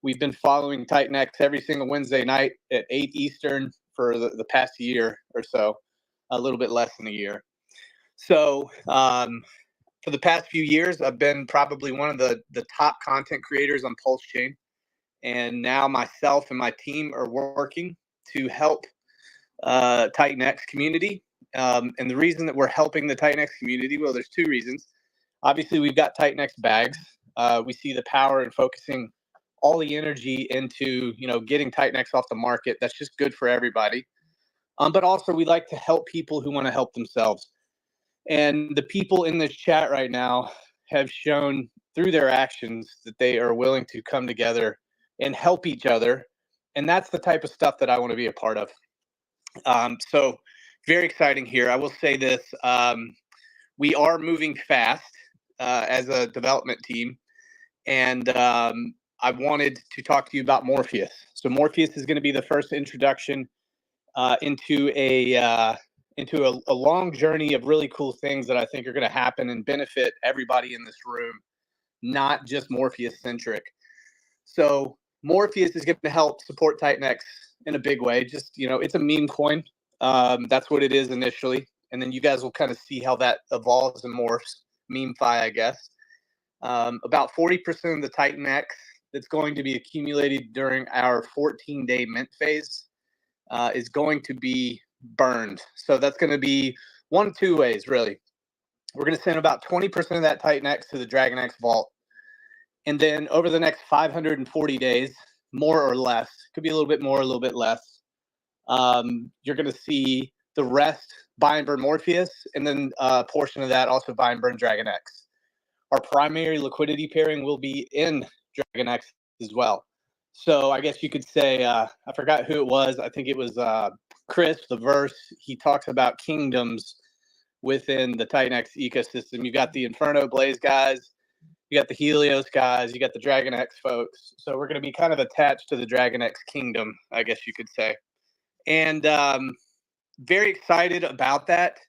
H: We've been following TitanX every single Wednesday night at 8 Eastern for the past year or so, a little bit less than a year. So for the past few years, I've been probably one of the top content creators on Pulse Chain. And now myself and my team are working to help TitanX community. And the reason that we're helping the TitanX community, well, there's 2 reasons. Obviously, we've got TitanX bags. We see the power in focusing all the energy into, getting TitanX off the market. That's just good for everybody. But also, we like to help people who want to help themselves. And the people in this chat right now have shown through their actions that they are willing to come together and help each other. And that's the type of stuff that I want to be a part of. So very exciting here. I will say this. We are moving fast as a development team. And I wanted to talk to you about Morpheus. So Morpheus is going to be the first introduction into a long journey of really cool things that I think are going to happen and benefit everybody in this room, not just Morpheus centric. So Morpheus is going to help support TitanX in a big way. Just, it's a meme coin. That's what it is initially. And then you guys will kind of see how that evolves and morphs. Meme-fi, I guess. About 40% of the TitanX that's going to be accumulated during our 14-day mint phase is going to be burned. So that's going to be 1 of 2 ways, really. We're going to send about 20% of that TitanX to the DragonX vault. And then over the next 540 days, more or less, could be a little bit more, a little bit less, you're going to see the rest buy and burn Morpheus, and then a portion of that also buy and burn DragonX. Our primary liquidity pairing will be in DragonX as well. So I guess you could say, I forgot who it was. I think it was Chris, the verse. He talks about kingdoms within the TitanX ecosystem. You got the Inferno Blaze guys, you got the Helios guys, you got the DragonX folks. So we're going to be kind of attached to the DragonX kingdom, I guess you could say. And very excited about that.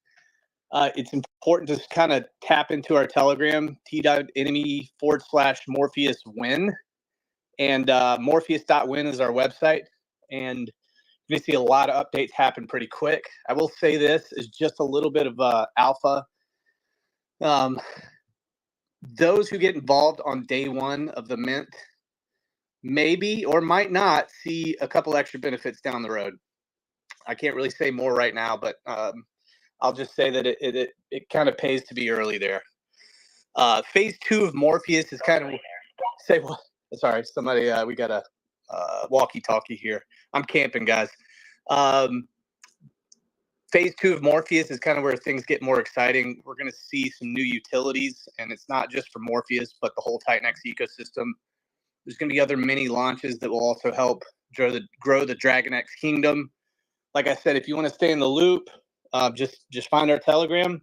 H: It's important to kind of tap into our Telegram, t.enemy/Morpheus win. And Morpheus.win is our website. And you're going to see a lot of updates happen pretty quick. I will say this is just a little bit of alpha. Those who get involved on day 1 of the mint maybe or might not see a couple extra benefits down the road. I can't really say more right now, but I'll just say that it kind of pays to be early there. Phase 2 of Morpheus is kind of say what? Sorry, somebody. We got a walkie-talkie here. I'm camping, guys. Phase 2 of Morpheus is kind of where things get more exciting. We're going to see some new utilities, and it's not just for Morpheus, but the whole TitanX ecosystem. There's going to be other mini launches that will also help grow the DragonX kingdom. Like I said, if you want to stay in the loop, just find our Telegram.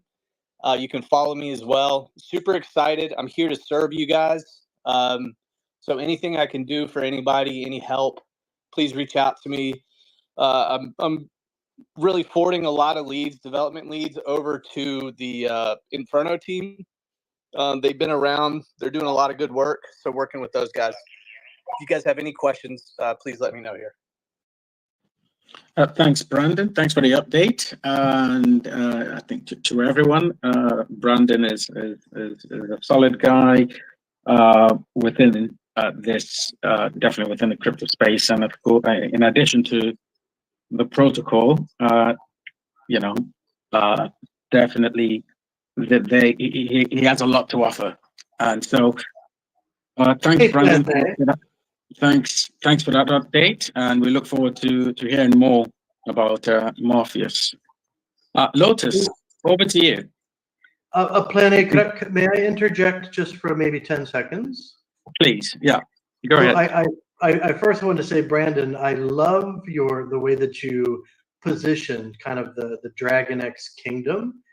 H: You can follow me as well. Super excited. I'm here to serve you guys. So anything I can do for anybody, any help, please reach out to me. I'm really forwarding a lot of leads, development leads, over to the Inferno team. They've been around. They're doing a lot of good work. So working with those guys. If you guys have any questions, please let me know here.
A: Thanks, Brandon. Thanks for the update. And I think to everyone, Brandon is a solid guy within this, definitely within the crypto space. And of course, in addition to the protocol, definitely he has a lot to offer. And so thanks, Brandon. Thanks for that update, and we look forward to hearing more about Morpheus. Lotus, over to you.
G: Plan A, may I interject just for maybe 10 seconds?
A: Please, yeah, go ahead.
G: I first want to say, Brandon, I love the way that you position kind of the DragonX kingdom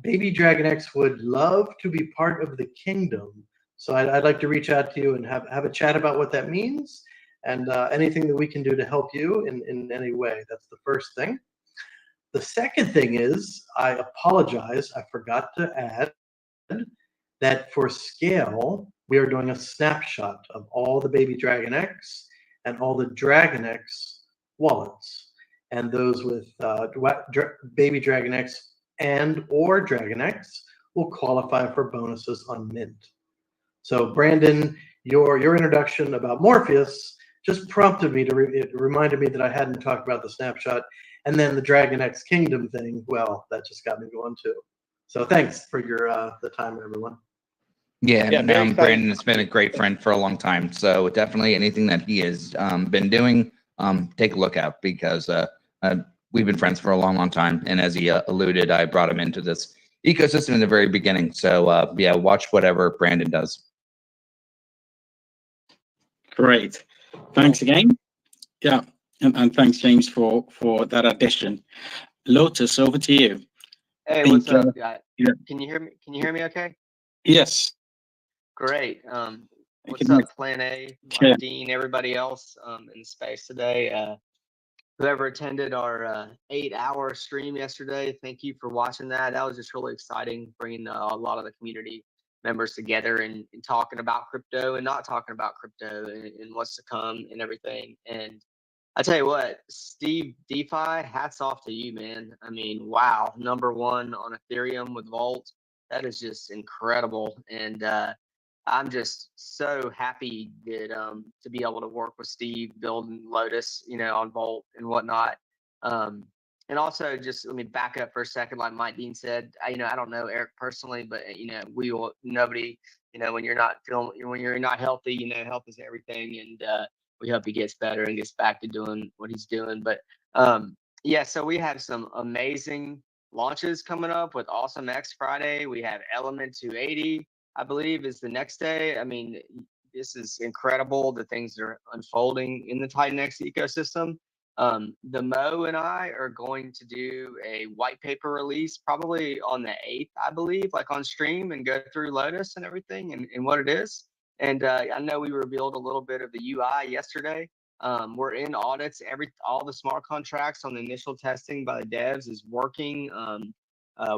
G: Baby Dragon X would love to be part of the kingdom. So I'd like to reach out to you and have a chat about what that means and anything that we can do to help you in any way. That's the first thing. The second thing is, I apologize, I forgot to add that for scale, we are doing a snapshot of all the Baby Dragon X and all the Dragon X wallets. And those with Baby Dragon X and or Dragon X will qualify for bonuses on Mint. So Brandon, your introduction about Morpheus just prompted me it reminded me that I hadn't talked about the snapshot, and then the Dragon X Kingdom thing. Well, that just got me going too. So thanks for your the time, everyone.
D: Yeah,
H: Yeah, very excited.
D: Brandon has been a great friend for a long time. So definitely anything that he has been doing, take a look at, because we've been friends for a long, long time. And as he alluded, I brought him into this ecosystem in the very beginning. So yeah, watch whatever Brandon does.
A: Great. Thanks again. Yeah. And thanks, James, for that addition. Lotus, over to you.
I: Hey,
A: Think,
I: what's up, guys?
A: yeah.
I: Can you hear me? Can you hear me okay?
A: Yes.
I: Great.
A: I
I: What's
A: can
I: up, Plan A,
A: Yeah.
I: Mike Dean, everybody else in the space today? Whoever attended our 8-hour stream yesterday, thank you for watching that. That was just really exciting, bringing a lot of the community members together and talking about crypto and not talking about crypto and what's to come and everything. And I tell you what, Steve DeFi, hats off to you, man. I mean, wow, #1 on Ethereum with Vault. That is just incredible. And I'm just so happy that to be able to work with Steve building Lotus, on Vault and whatnot. And also, just let me back up for a second. Like Mike Dean said, I don't know Eric personally, but we will. Nobody, when you're not healthy, health is everything, and we hope he gets better and gets back to doing what he's doing. But yeah, so we have some amazing launches coming up with Awesome X Friday. We have Element 280, I believe, is the next day. I mean, this is incredible. The things that are unfolding in the TitanX ecosystem. The Mo and I are going to do a white paper release probably on the 8th, I believe, like on stream, and go through Lotus and everything and what it is. And I know we revealed a little bit of the UI yesterday. We're in audits. All the smart contracts on the initial testing by the devs is working.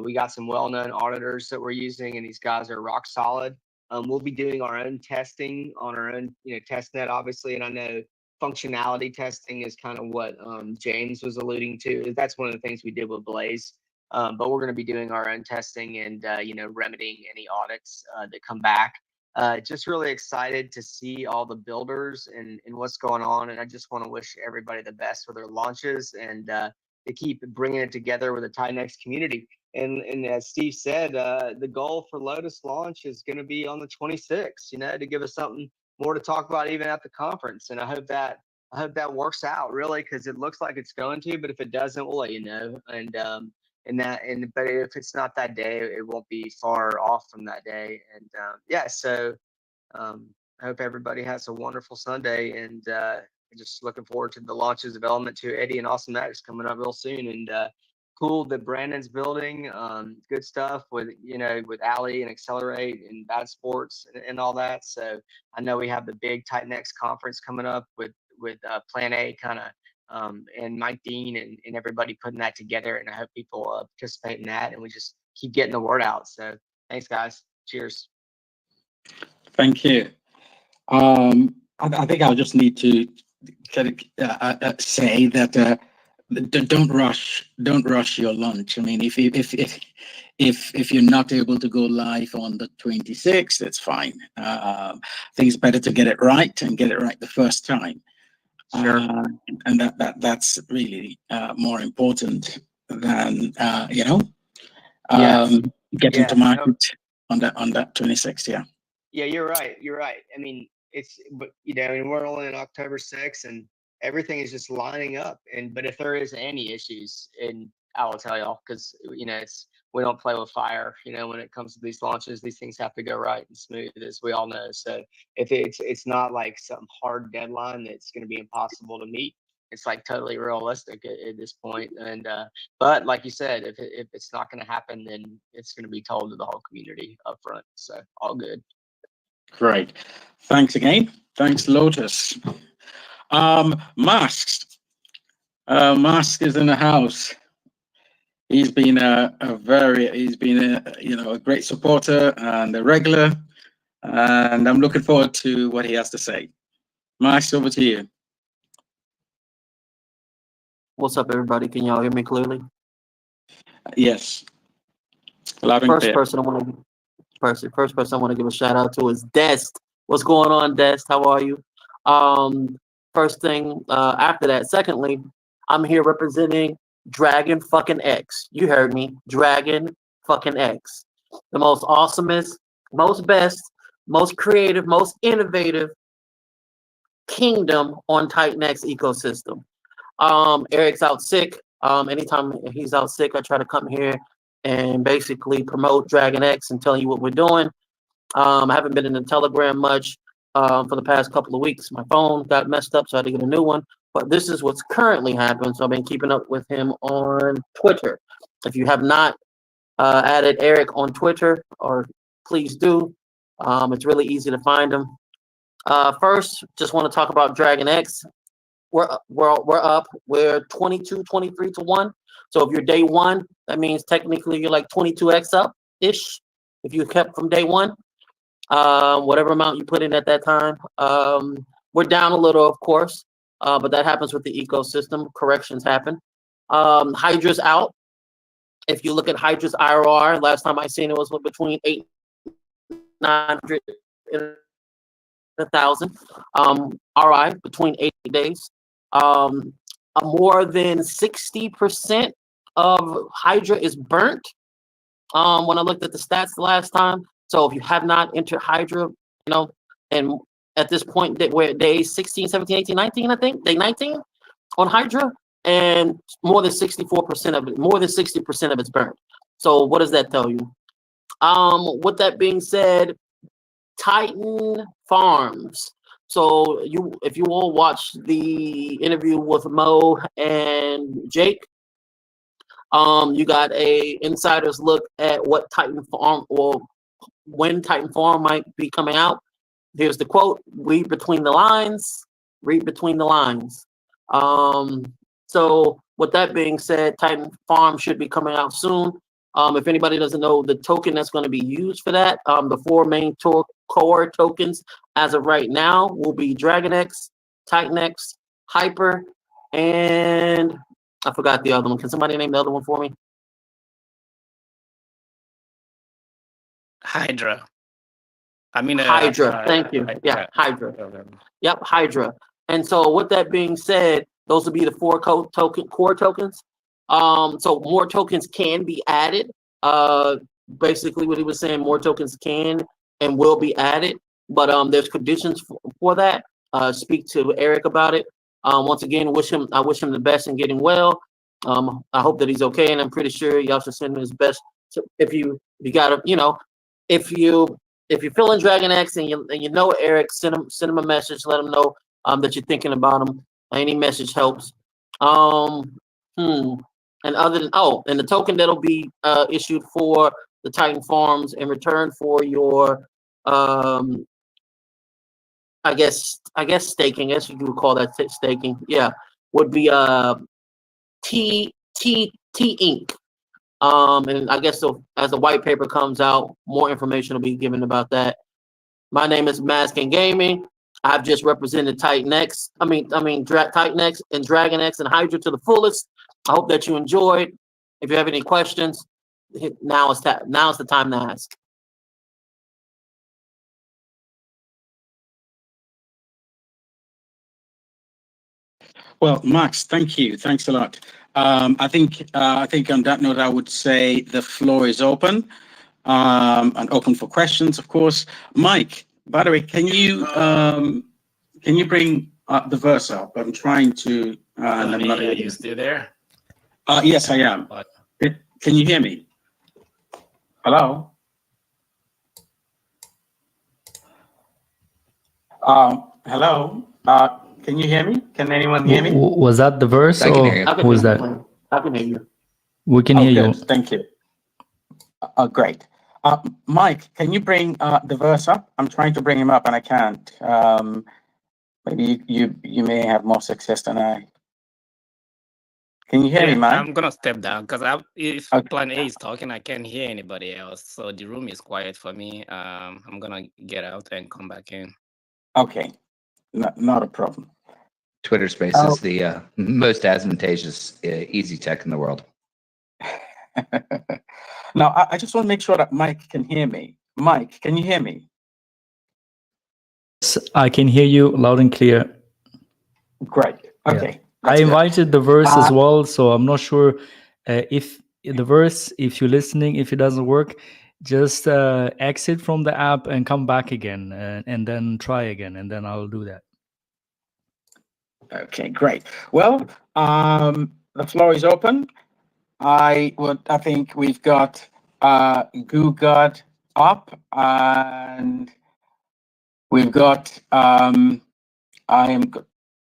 I: We got some well-known auditors that we're using, and these guys are rock solid. We'll be doing our own testing on our own, test net, obviously. And I know functionality testing is kind of what James was alluding to. That's one of the things we did with Blaze. But we're going to be doing our own testing and, remedying any audits that come back. Just really excited to see all the builders and what's going on. And I just want to wish everybody the best for their launches and to keep bringing it together with the TitanX community. And as Steve said, the goal for Lotus launch is going to be on the 26th, to give us something more to talk about even at the conference. And I hope that works out, really, because it looks like it's going to. But if it doesn't, we'll let you know. But if it's not that day, it won't be far off from that day. And so I hope everybody has a wonderful Sunday, and just looking forward to the launches of Element 280 and Awesome X coming up real soon. And cool that Brandon's building good stuff with Ali and Accelerate and Bad Sports and all that. So I know we have the big TitanX conference coming up with Plan A kind of. And Mike Dean and everybody putting that together. And I hope people participate in that, and we just keep getting the word out. So thanks, guys. Cheers.
A: Thank you. I think I'll just need to kind of say that don't rush your launch. I mean, if you're not able to go live on the 26th, it's fine. I think it's better to get it right and get it right the first time.
I: Sure.
A: And that's really more important than getting to market on that 26th. Yeah.
I: Yeah, you're right. I mean, and we're only on October 6th, and everything is just lining up. But if there is any issues, and I will tell y'all, because we don't play with fire. When it comes to these launches, these things have to go right and smooth, as we all know. So if it's not like some hard deadline that's going to be impossible to meet, it's like totally realistic at this point. And but like you said, if it's not going to happen, then it's going to be told to the whole community up front. So all good.
A: Great. Thanks again. Thanks, Lotus. Masks. Mask is in the house. He's been a great supporter and a regular, and I'm looking forward to what he has to say. Max, over to you.
J: What's up, everybody? Can y'all hear me clearly?
A: Yes. Loud and clear.
J: First person I want to give a shout out to is Dest. What's going on, Dest? How are you? First thing after that. Secondly, I'm here representing Dragon fucking X. You heard me. Dragon fucking X. The most awesomest, most best, most creative, most innovative kingdom on TitanX ecosystem. Eric's out sick. Anytime he's out sick, I try to come here and basically promote Dragon X and tell you what we're doing. I haven't been in the Telegram much for the past couple of weeks. My phone got messed up, so I had to get a new one. But this is what's currently happened. So I've been keeping up with him on Twitter. If you have not added Eric on Twitter, or please do. It's really easy to find him. First, just want to talk about Dragon X. We're up. We're 22, 23 to 1. So if you're day one, that means technically you're like 22x up-ish. If you kept from day one, whatever amount you put in at that time. We're down a little, of course, but that happens with the ecosystem. Corrections happen. Hydra's out. If you look at Hydra's IRR, last time I seen it was between 800 and 1,000. RI between 8 days. More than 60% of Hydra is burnt. When I looked at the stats the last time. So if you have not entered Hydra, and at this point that we're at day 16, 17, 18, 19, I think, day 19 on Hydra, and more than 64% of it, more than 60% of it's burnt. So what does that tell you? With that being said, Titan Farms. So if you all watched the interview with Mo and Jake, you got a insider's look at what Titan Farm, or when Titan Farm might be coming out. Here's the quote: "Read between the lines. Read between the lines." So with that being said, Titan Farm should be coming out soon. If anybody doesn't know the token that's going to be used for that, the four main core tokens as of right now will be Dragon X, TitanX, Hyper, and I forgot the other one. Can somebody name the other one for me?
K: Hydra.
J: Hydra. Thank you. Yeah, Hydra. Yep, Hydra. And so with that being said, those will be the four core tokens. So more tokens can be added. Basically what he was saying, more tokens can and will be added, but there's conditions for that. Speak to Eric about it. Once again, I wish him the best in getting well. I hope that he's okay, and I'm pretty sure y'all should send him his best. So if you gotta, if you're feeling Dragon X and you know Eric, send him a message, let him know that you're thinking about him. Any message helps. And other than and the token that'll be issued for the Titan Farms in return for your I guess staking, as you would call that staking, yeah, would be TitanX. And I guess so as the white paper comes out, more information will be given about that. My name is Mask and Gaming. I've just represented TitanX. TitanX and Dragon X and Hydra to the fullest. I hope that you enjoyed. If you have any questions, now is the time to ask.
A: Well, Max, thank you. Thanks a lot. I think on that note, I would say the floor is open and open for questions, of course. Mike, by the way, can you bring the verse up? I'm trying to.
K: Are you still there?
A: Yes, I am. Can you hear me? Hello? Hello? Can you hear me? Can anyone hear me?
C: Was that the verse
D: I can
C: or
D: hear you.
J: I can
C: was
J: hear
C: that?
J: you. I can hear you.
C: We can hear you.
A: Good. Thank you. Great. Mike, can you bring the verse up? I'm trying to bring him up and I can't. Maybe you may have more success than I. Can you hear me, Mike?
K: I'm gonna step down because if
A: Okay.
K: Plan A is talking, I can't hear anybody else. So the room is quiet for me. I'm gonna get out and come back in.
A: Okay. Not a problem.
D: Twitter Space is the most advantageous easy tech in the world.
A: Now, I just want to make sure that Mike can hear me. Mike, can you hear me?
C: I can hear you loud and clear.
A: Great. Okay.
C: I invited the verse as well, so I'm not sure if the verse, if you're listening, if it doesn't work, just exit from the app and come back again, and then try again, and then I'll do that.
A: Okay, great. Well, the floor is open. I think we've got Goo God up, and we've got I am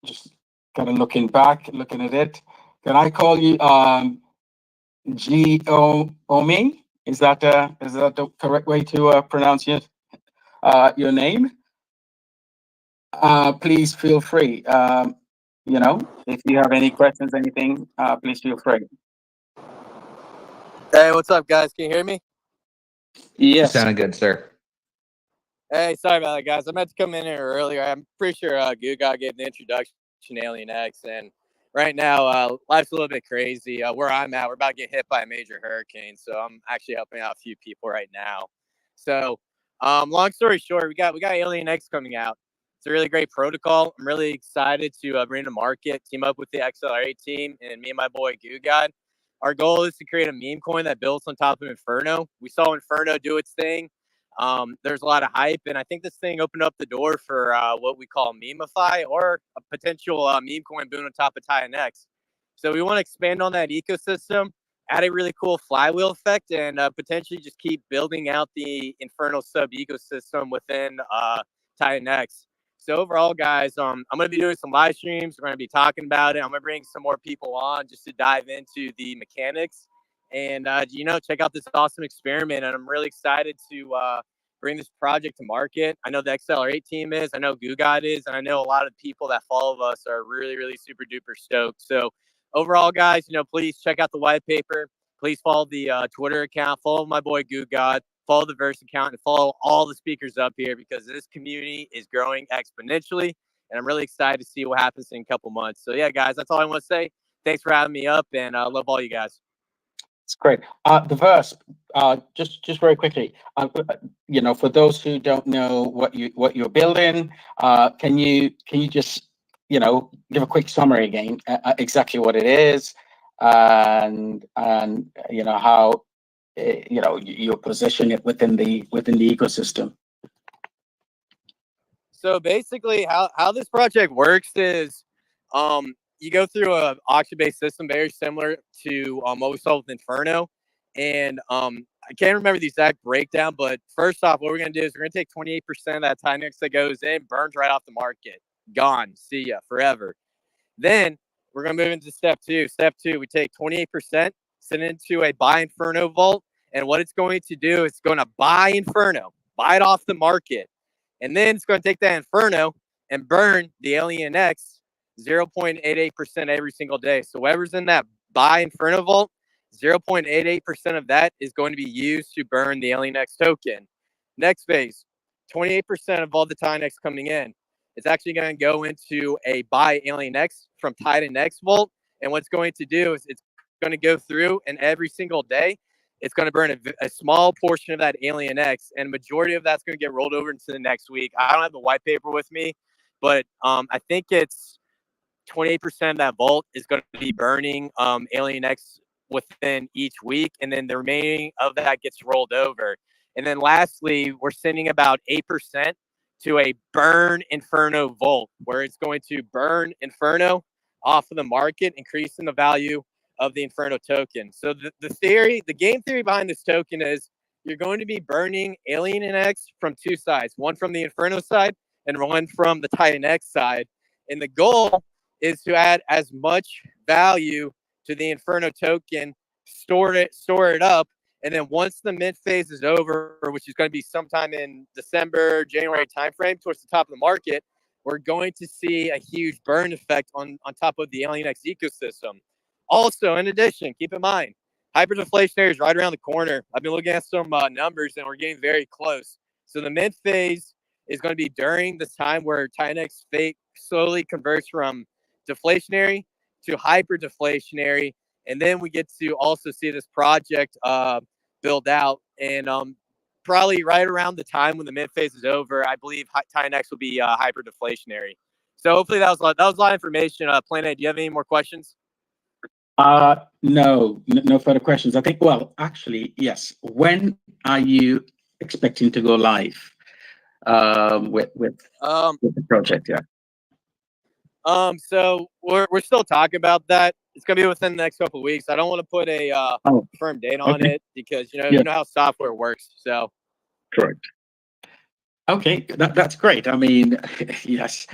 A: just kind of looking at it. Can I call you G-O-O-M-I? Is that the correct way to pronounce your name? Please feel free. If you have any questions, anything, please feel free.
L: Hey, what's up, guys? Can you hear me?
A: Yes.
D: Sounded good, sir.
L: Hey, sorry about that, guys. I meant to come in here earlier. I'm pretty sure Guga gave the introduction to Alien X, and right now, life's a little bit crazy. Where I'm at, we're about to get hit by a major hurricane, so I'm actually helping out a few people right now. So, long story short, we got Alien X coming out. It's a really great protocol. I'm really excited to bring it to market, team up with the XLR8 team, and me and my boy Guga. Our goal is to create a meme coin that builds on top of Inferno. We saw Inferno do its thing. There's a lot of hype, and I think this thing opened up the door for what we call Memify, or a potential meme coin boon on top of TitanX. So we want to expand on that ecosystem, add a really cool flywheel effect, and potentially just keep building out the Inferno sub ecosystem within TitanX. So overall, guys, I'm going to be doing some live streams. We're going to be talking about it. I'm going to bring some more people on just to dive into the mechanics and, check out this awesome experiment. And I'm really excited to bring this project to market. I know the XLR8 team is. I know Guga is. And I know a lot of people that follow us are really, really super duper stoked. So overall, guys, please check out the white paper. Please follow the Twitter account. Follow my boy Guga. Follow the Verse account and follow all the speakers up here, because this community is growing exponentially. And I'm really excited to see what happens in a couple months. So, yeah, guys, that's all I want to say. Thanks for having me up, and I love all you guys.
A: It's great. The Verse, just very quickly, for those who don't know what you're building, can you just give a quick summary again, exactly what it is, and how you position it within the ecosystem.
L: So basically, how this project works is, you go through a auction-based system very similar to what we saw with Inferno, and I can't remember the exact breakdown, but first off, what we're gonna do is we're gonna take 28% of that TitanX that goes in, burns right off the market, gone, see ya forever. Then we're gonna move into step two. Step two, we take 28%, send it into a buy Inferno vault, and what it's going to do is it's going to buy Inferno, buy it off the market, and then it's going to take that Inferno and burn the Alien X 0.88% every single day. So whatever's in that buy Inferno vault, 0.88% of that is going to be used to burn the Alien X token. Next phase, 28% of all the TitanX coming in, it's actually going to go into a buy Alien X from TitanX vault. And what's going to do is it's going to go through, and every single day, it's going to burn a small portion of that Alien X, and majority of that's going to get rolled over into the next week. I don't have the white paper with me, but I think it's 28% of that vault is going to be burning Alien X within each week, and then the remaining of that gets rolled over. And then lastly, we're sending about 8% to a burn Inferno vault, where it's going to burn Inferno off of the market, increasing the value of the Inferno token. So the game theory behind this token is you're going to be burning Alien X from two sides, one from the Inferno side and one from the TitanX side. And the goal is to add as much value to the Inferno token, store it up, and then once the mint phase is over, which is going to be sometime in December, January timeframe, towards the top of the market, we're going to see a huge burn effect on top of the AlienX ecosystem. Also, in addition, keep in mind, hyperdeflationary is right around the corner. I've been looking at some numbers, and we're getting very close. So the mint phase is going to be during the time where TitanX fake slowly converts from deflationary to hyperdeflationary, and then we get to also see this project build out. And probably right around the time when the mint phase is over, I believe TitanX will be hyperdeflationary. So hopefully that was a lot of information. Planet, do you have any more questions?
A: No further questions. I think, well, actually, yes. When are you expecting to go live with the project? Yeah.
L: So we're still talking about that. It's gonna be within the next couple of weeks. I don't want to put a firm date on it because you know how software works. So
A: correct. Okay, that's great. I mean, yes,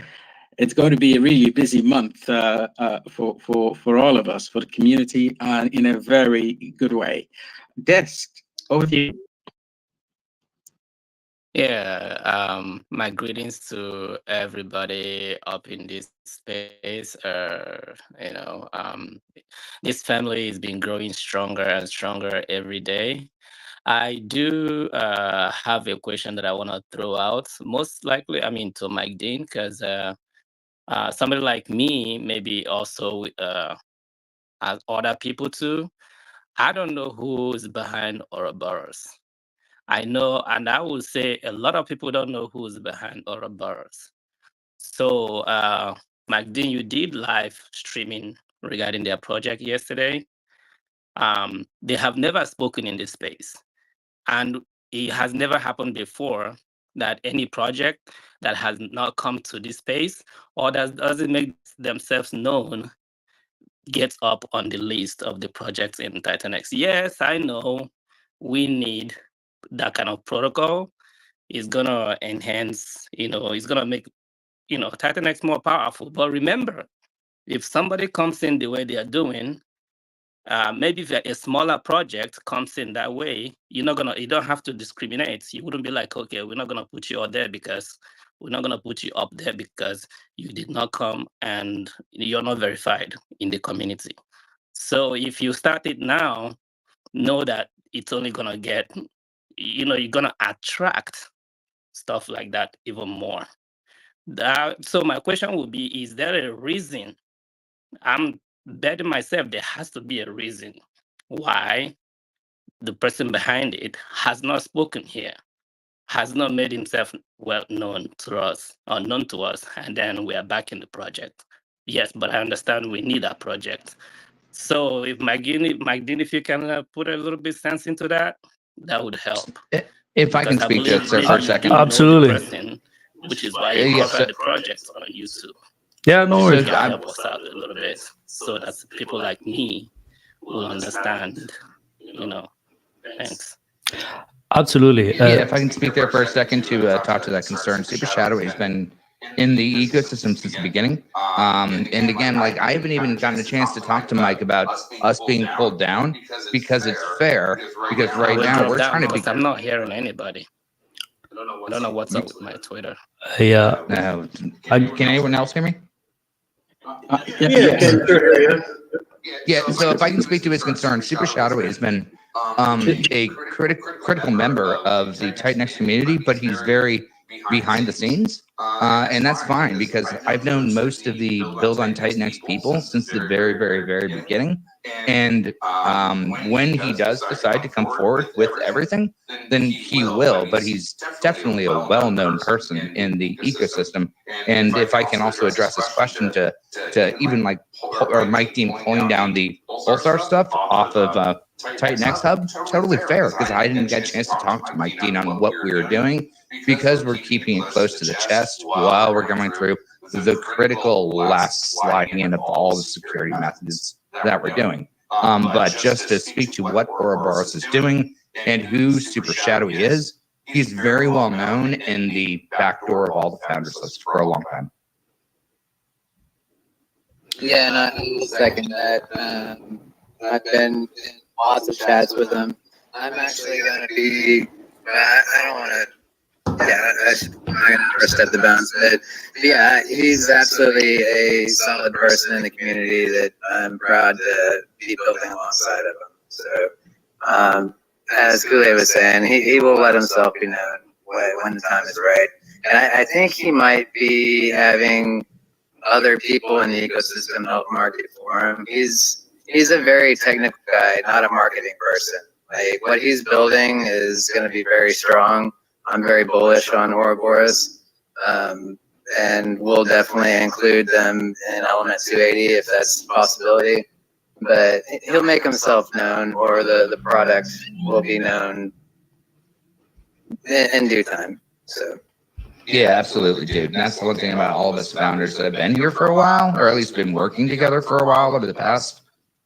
A: it's going to be a really busy month for all of us, for the community, and in a very good way. Desk, over to you.
K: Yeah, my greetings to everybody up in this space. This family has been growing stronger and stronger every day. I do have a question that I want to throw out. Most likely, I mean, to Mike Dean, because somebody like me, maybe also as other people too, I don't know who's behind Ouroboros. I know, and I would say a lot of people don't know who's behind Ouroboros. So, Mike Dean, you did live streaming regarding their project yesterday. They have never spoken in this space. And it has never happened before that any project that has not come to this space or that doesn't make themselves known gets up on the list of the projects in TitanX. Yes, I know we need that kind of protocol. Is gonna enhance, it's gonna make, TitanX more powerful. But remember, if somebody comes in the way they are doing, maybe if a smaller project comes in that way, you don't have to discriminate. You wouldn't be like, okay, we're not gonna put you out there because we're not gonna put you up there because you did not come and you're not verified in the community. So if you start it now, know that it's only gonna get, you're gonna attract stuff like that even more. So my question would be, is there a reason? I'm betting myself there has to be a reason why the person behind it has not spoken here, has not made himself well known to us or known to us, and then we are back in the project. Yes, but I understand we need that project. So if Mike Dean, if you can put a little bit sense into that, that would help.
D: If I can speak to it, sir, for a second.
C: Absolutely.
K: Which is why you cover the project on YouTube.
C: Yeah, no worries.
K: So help us out a little bit so that people like me will understand, Thanks.
C: Absolutely.
D: Yeah, if I can speak there for a second to talk to that concern. Super Shadowy has been in the ecosystem since the beginning. And again, like I haven't even gotten a chance to talk to Mike about us being pulled down because it's fair. Because right now we're trying to be.
K: I'm not hearing anybody. I don't know what's up with my Twitter.
C: Yeah.
D: No. Can anyone else hear me? Yeah. So if I can speak to his concern, Super Shadowy has been a critical member of the TitanX community, but he's very behind the scenes. And that's fine because I've known most of the Build on TitanX people since the very, very, very beginning. And when he does decide to come forward with everything, then he will. But he's definitely a well-known person in the ecosystem. And if I can also address this question to even like or Mike Dean pulling down the Pulsar stuff off of TitanX Hub, totally fair because I didn't get a chance to talk to Mike Dean on what we were doing because we're keeping it close to the chest while we're going through the critical last sliding in of all the security methods that we're doing. But just to speak to what Ouroboros is doing and who Super Shadowy is, he's very well known in the backdoor of all the founders lists for a long time.
F: Yeah, and I will second that. I've been in lots of chats with him. I'm actually going to be. I don't want to. Yeah, I'm not going to overstep the bounds, but yeah, he's absolutely a solid person in the community that I'm proud to be building alongside of him. So, as Kool-Aid was saying, he will let himself be known when the time is right. And I think he might be having other people in the ecosystem help market for him. He's a very technical guy, not a marketing person. Like what he's building is going to be very strong. I'm very bullish on Ouroboros, and we'll definitely include them in Element 280 if that's a possibility. But he'll make himself known, or the product will be known in due time. So.
D: Yeah, absolutely, dude. And that's the one thing about all of us founders that have been here for a while, or at least been working together for a while over the past,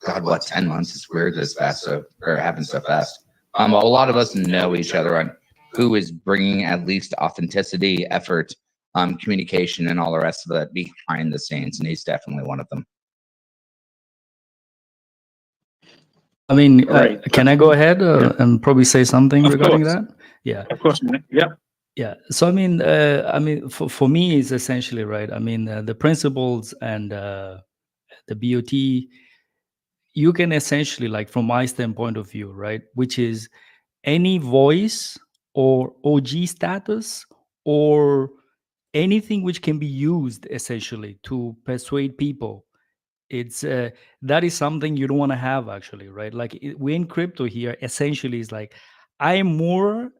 D: God, what, 10 months? It's weird this fast, or happens so fast. A lot of us know each other on who is bringing at least authenticity, effort, communication, and all the rest of that behind the scenes, and he's definitely one of them.
C: I mean,
A: Right.
C: can I go ahead and probably say something regarding
A: course.
C: that? Yeah.
A: Of course, yeah.
C: Yeah. So I mean, for me, it's essentially right. I mean, the principles and the BOT, you can essentially, like, from my standpoint of view, right, which is any voice or OG status or anything which can be used essentially to persuade people. It's that is something you don't want to have, actually, right? Like we're in crypto here. Essentially, is like I am more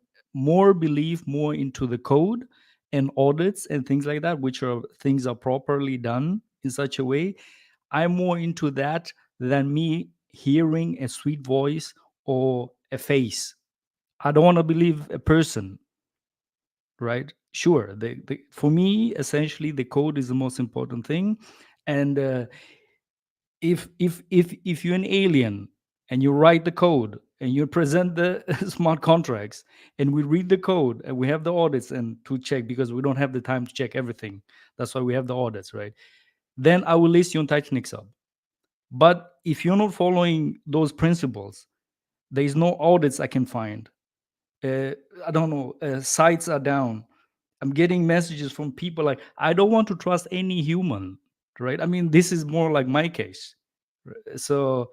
C: believe more into the code and audits and things like that, which are things are properly done in such a way. I'm more into that than me hearing a sweet voice or a face. I don't want to believe a person, right? Sure, for me, essentially, the code is the most important thing, and if you're an alien and you write the code and you present the smart contracts and we read the code and we have the audits and to check, because we don't have the time to check everything, that's why we have the audits, right? Then I will list you on TitanX Hub. But if you're not following those principles, there is no audits I can find. I don't know, sites are down. I'm getting messages from people like, I don't want to trust any human, right? I mean, this is more like my case. So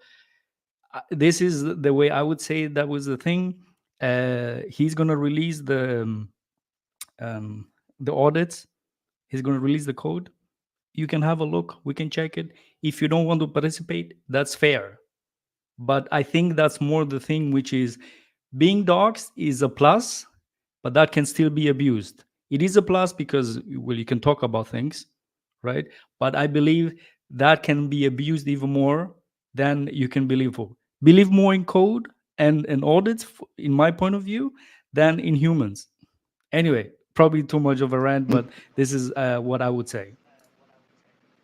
C: this is the way I would say that was the thing. He's going to release the audits. He's going to release the code. You can have a look. We can check it. If you don't want to participate, that's fair. But I think that's more the thing, which is being doxxed is a plus, but that can still be abused. It is a plus because, well, you can talk about things, right? But I believe that can be abused even more than you can believe for. Believe more in code and audits, in my point of view, than in humans. Anyway, probably too much of a rant, but this is what I would say.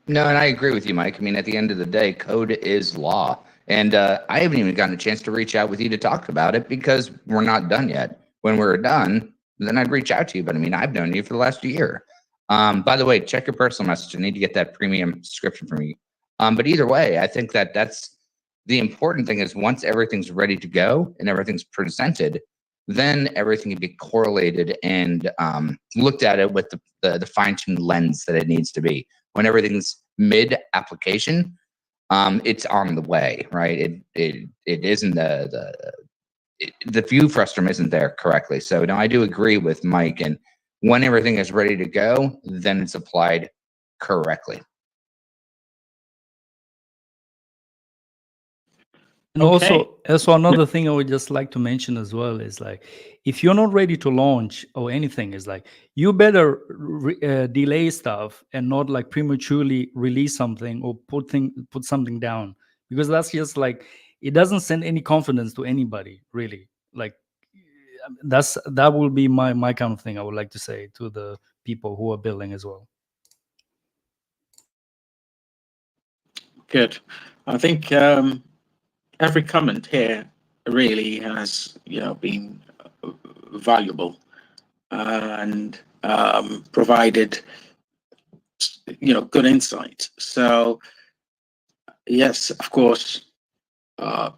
D: No, and I agree with you, Mike. I mean, at the end of the day, code is law. And I haven't even gotten a chance to reach out with you to talk about it because we're not done yet. When we're done, then I'd reach out to you. But I mean, I've known you for the last year. By the way, check your personal message. I need to get that premium subscription from you. But either way, I think that's the important thing is once everything's ready to go and everything's presented, then everything can be correlated and looked at it with the fine-tuned lens that it needs to be. When everything's mid-application, it's on the way, right? It isn't the view frustrum isn't there correctly. So no, I do agree with Mike. And when everything is ready to go, then it's applied correctly.
C: And also another thing I would just like to mention as well is like, if you're not ready to launch or anything, is like you better delay stuff and not like prematurely release something or put something down, because that's just like it doesn't send any confidence to anybody, really. Like that will be my kind of thing I would like to say to the people who are building as well.
A: Good. I think every comment here really has, been valuable and provided, good insight. So yes, of course,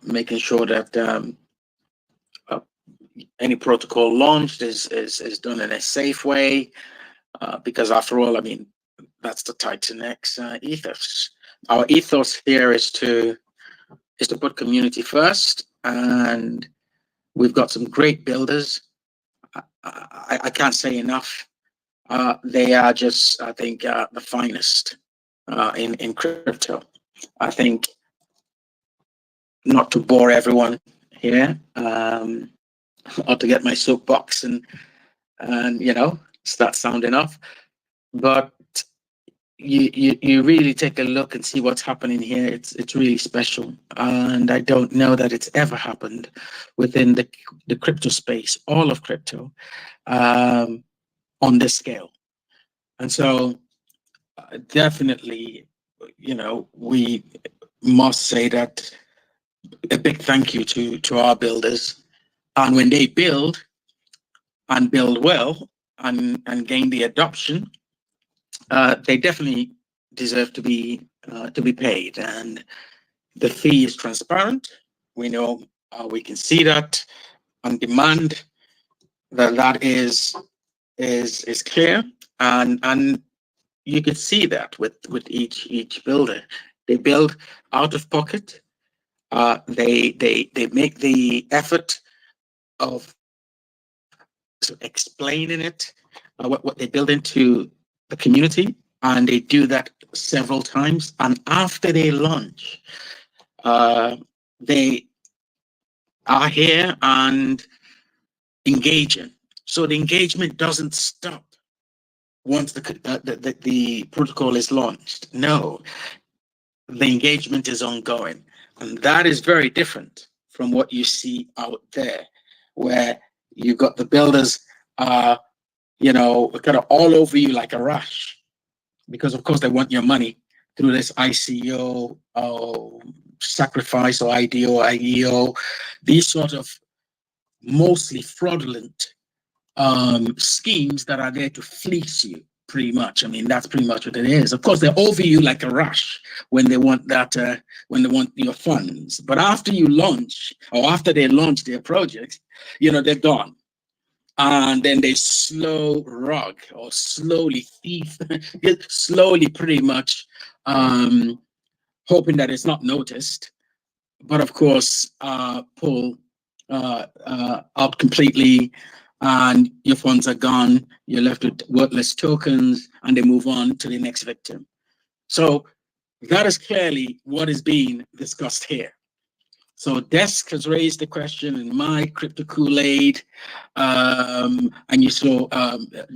A: making sure that any protocol launched is done in a safe way, because after all, I mean, that's the TitanX ethos. Our ethos here is to put community first, and we've got some great builders. I can't say enough. They are just, I think, the finest in crypto. I think, not to bore everyone here, or to get my soapbox and start sounding off, but you really take a look and see what's happening here. It's really special, and I don't know that it's ever happened within the crypto space, all of crypto, on this scale. And so, definitely, we must say that a big thank you to our builders, and when they build and build well and gain the adoption, they definitely deserve to be paid, and the fee is transparent. We know, we can see that on demand, that is clear, and you could see that with each builder. They build out of pocket. They make the effort of explaining it, what they build into the community, and they do that several times. And after they launch, they are here and engaging. So the engagement doesn't stop once the protocol is launched. No, the engagement is ongoing, and that is very different from what you see out there, where you got the builders, kind of all over you like a rash, because of course they want your money through this ICO, sacrifice, or IDO, IEO, these sort of mostly fraudulent schemes that are there to fleece you, pretty much. I mean, that's pretty much what it is. Of course, they're over you like a rush when they want that, when they want your funds. But after you launch, or after they launch their projects, they're gone. And then they slow rug, or slowly thief, slowly pretty much, hoping that it's not noticed. But of course, pull out completely, and your funds are gone. You're left with worthless tokens, and they move on to the next victim. So that is clearly what is being discussed here. So Desk has raised the question in my Crypto Kool-Aid, and you saw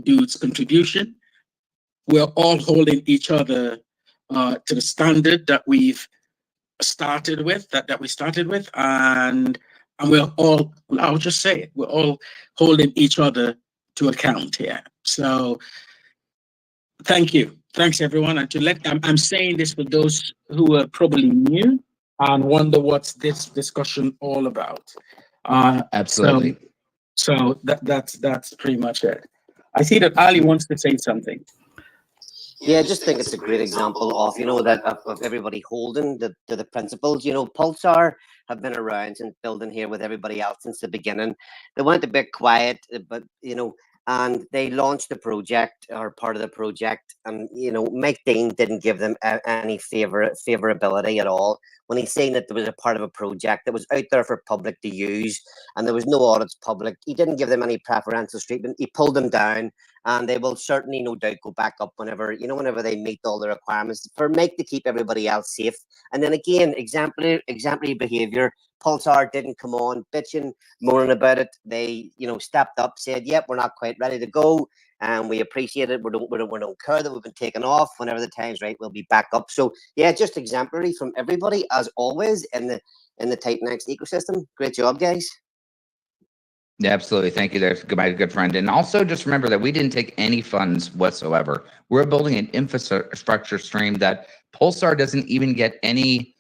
A: Dude's contribution. We're all holding each other to the standard that we've started with, that we started with, and we're all, I'll just say it, we're all holding each other to account here. So thank you. Thanks, everyone. And I'm saying this for those who are probably new and wonder what's this discussion all about.
D: Absolutely.
A: So that's pretty much it. I see that Ali wants to say something.
B: Yeah, I just think it's a great example of, of everybody holding to the principles. Pulsar have been around and building here with everybody else since the beginning. They went a bit quiet, but, and they launched the project, or part of the project, and, Mike Dean didn't give them any favorability at all. When he's saying that there was a part of a project that was out there for public to use, and there was no audits public, he didn't give them any preferential treatment. He pulled them down, and they will certainly, no doubt, go back up whenever they meet all the requirements for Mike to keep everybody else safe. And then again, exemplary behavior. Pulsar didn't come on bitching, moaning about it. They, stepped up, said, "Yep, we're not quite ready to go, and we appreciate it. We don't care that we've been taken off. Whenever the time's right, we'll be back up." So yeah, just exemplary from everybody as always in the TitanX ecosystem. Great job, guys.
D: Yeah, absolutely. Thank you there, my good friend. And also just remember that we didn't take any funds whatsoever. We're building an infrastructure stream that Pulsar doesn't even get any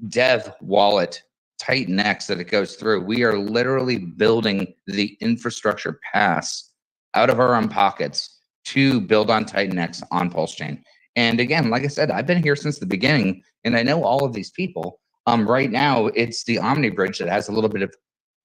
D: dev wallet TitanX that it goes through. We are literally building the infrastructure pass out of our own pockets to build on TitanX on Pulse Chain. And again, like I said, I've been here since the beginning, and I know all of these people. Right now, it's the Omni Bridge that has a little bit of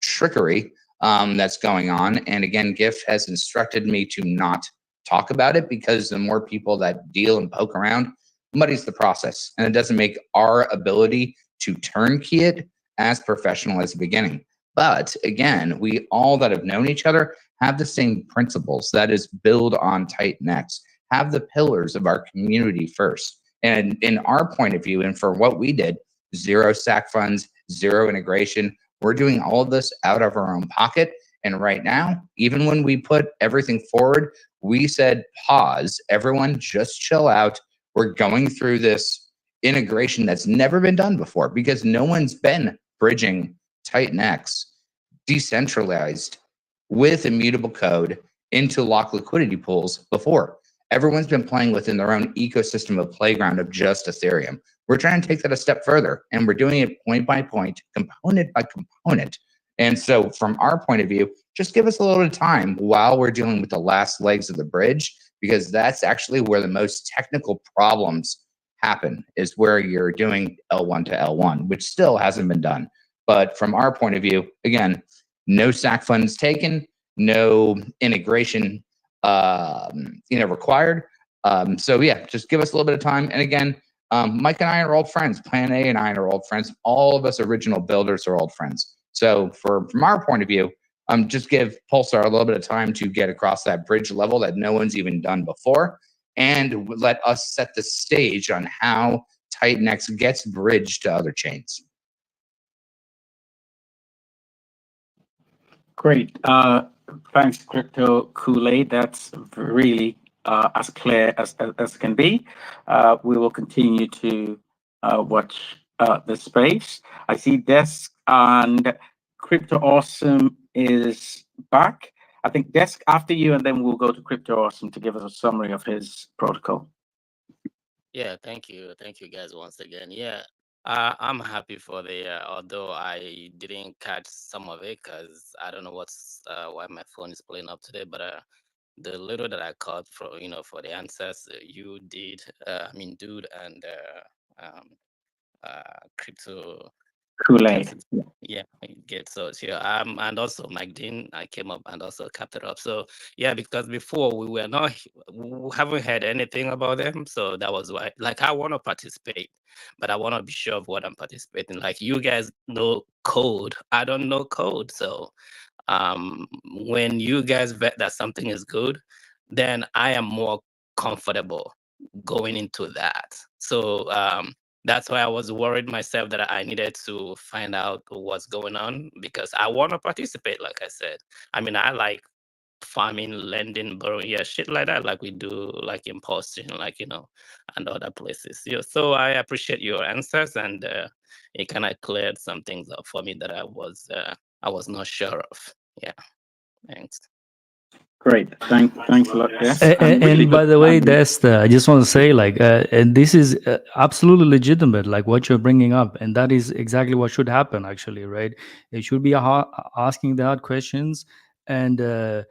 D: trickery that's going on. And again, GIF has instructed me to not talk about it, because the more people that deal and poke around muddies the process, and it doesn't make our ability to turnkey it as professional as the beginning. But again, we all that have known each other have the same principles. That is, build on TitanX, have the pillars of our community first. And in our point of view, and for what we did, 0 SAC funds, 0 integration. We're doing all of this out of our own pocket. And right now, even when we put everything forward, we said, pause, everyone just chill out. We're going through this integration that's never been done before, because no one's been bridging TitanX decentralized with immutable code into locked liquidity pools before. Everyone's been playing within their own ecosystem of playground of just Ethereum. We're trying to take that a step further, and we're doing it point by point, component by component. And so from our point of view, just give us a little bit of time while we're dealing with the last legs of the bridge, because that's actually where the most technical problems happen, is where you're doing L1 to L1, which still hasn't been done. But from our point of view, again, no SAC funds taken, no integration required. So yeah, just give us a little bit of time. And again, Mike and I are old friends. Plan A and I are old friends. All of us original builders are old friends. So from our point of view, just give Pulsar a little bit of time to get across that bridge level that no one's even done before, and let us set the stage on how TitanX gets bridged to other chains.
A: Great. Thanks, Crypto Kool-Aid. That's really as clear as can be. We will continue to watch the space. I see Desk and Crypto Awesome is back. I think Desk after you, and then we'll go to Crypto Awesome to give us a summary of his protocol.
K: Yeah, thank you guys once again. Yeah, I'm happy for the although I didn't catch some of it because I don't know why my phone is playing up today, but the little that I caught for for the answers you did, Dude and Crypto
A: Kool-Aid.
K: Yeah, I get so here. And also Mike Dean, I came up and also capped it up. So yeah, because before we haven't heard anything about them, so that was why. Like, I want to participate, but I want to be sure of what I'm participating. Like, you guys know code, I don't know code. So when you guys bet that something is good, then I am more comfortable going into that. So that's why I was worried myself that I needed to find out what's going on, because I want to participate. Like I said, I like farming, lending, borrowing, yeah, shit like that, like we do, like imposting, and other places. Yeah, so I appreciate your answers, and it kind of cleared some things up for me that I was not sure of. Yeah, thanks.
A: Great. Thanks a lot, Des.
C: And by the way, Des, I just want to say, and this is absolutely legitimate, like what you're bringing up, and that is exactly what should happen, actually, right? It should be asking the hard questions, and the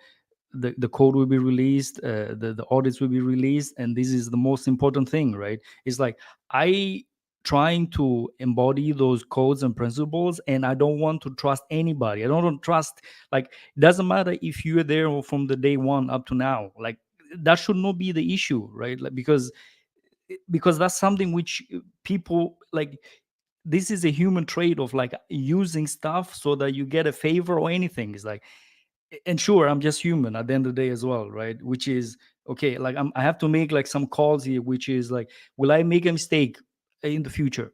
C: code will be released, the audits will be released, and this is the most important thing, right? It's like I trying to embody those codes and principles, and I don't want to trust anybody. I don't want to trust, like, it doesn't matter if you're there from the day one up to now, like that should not be the issue, right? Like, because that's something which people like. This is a human trait of like using stuff so that you get a favor or anything. It's like, and sure, I'm just human at the end of the day as well, right? Which is okay, like I have to make like some calls here, which is like, will I make a mistake in the future?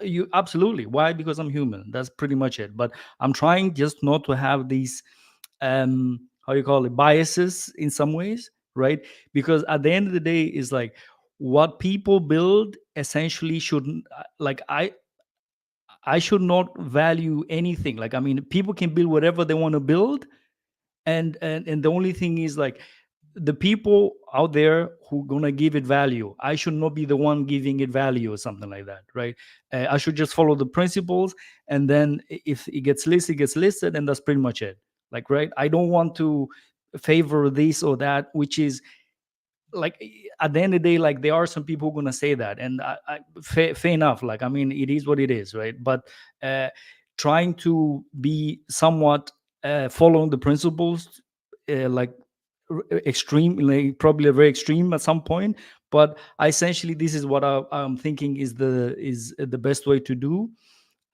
C: You absolutely. Why? Because I'm human. That's pretty much it. But I'm trying just not to have these how you call it, biases in some ways, right? Because at the end of the day, is like what people build essentially shouldn't, like, I should not value anything. Like, people can build whatever they want to build, and the only thing is like the people out there who gonna give it value, I should not be the one giving it value or something like that, right? I should just follow the principles, and then if it gets listed, it gets listed, and that's pretty much it. Like, right, I don't want to favor this or that, which is like at the end of the day, like there are some people who are gonna say that, and fair enough. Like I mean, it is what it is, right? But trying to be somewhat following the principles, like extreme, like probably very extreme at some point. But essentially, this is what I'm thinking is the best way to do,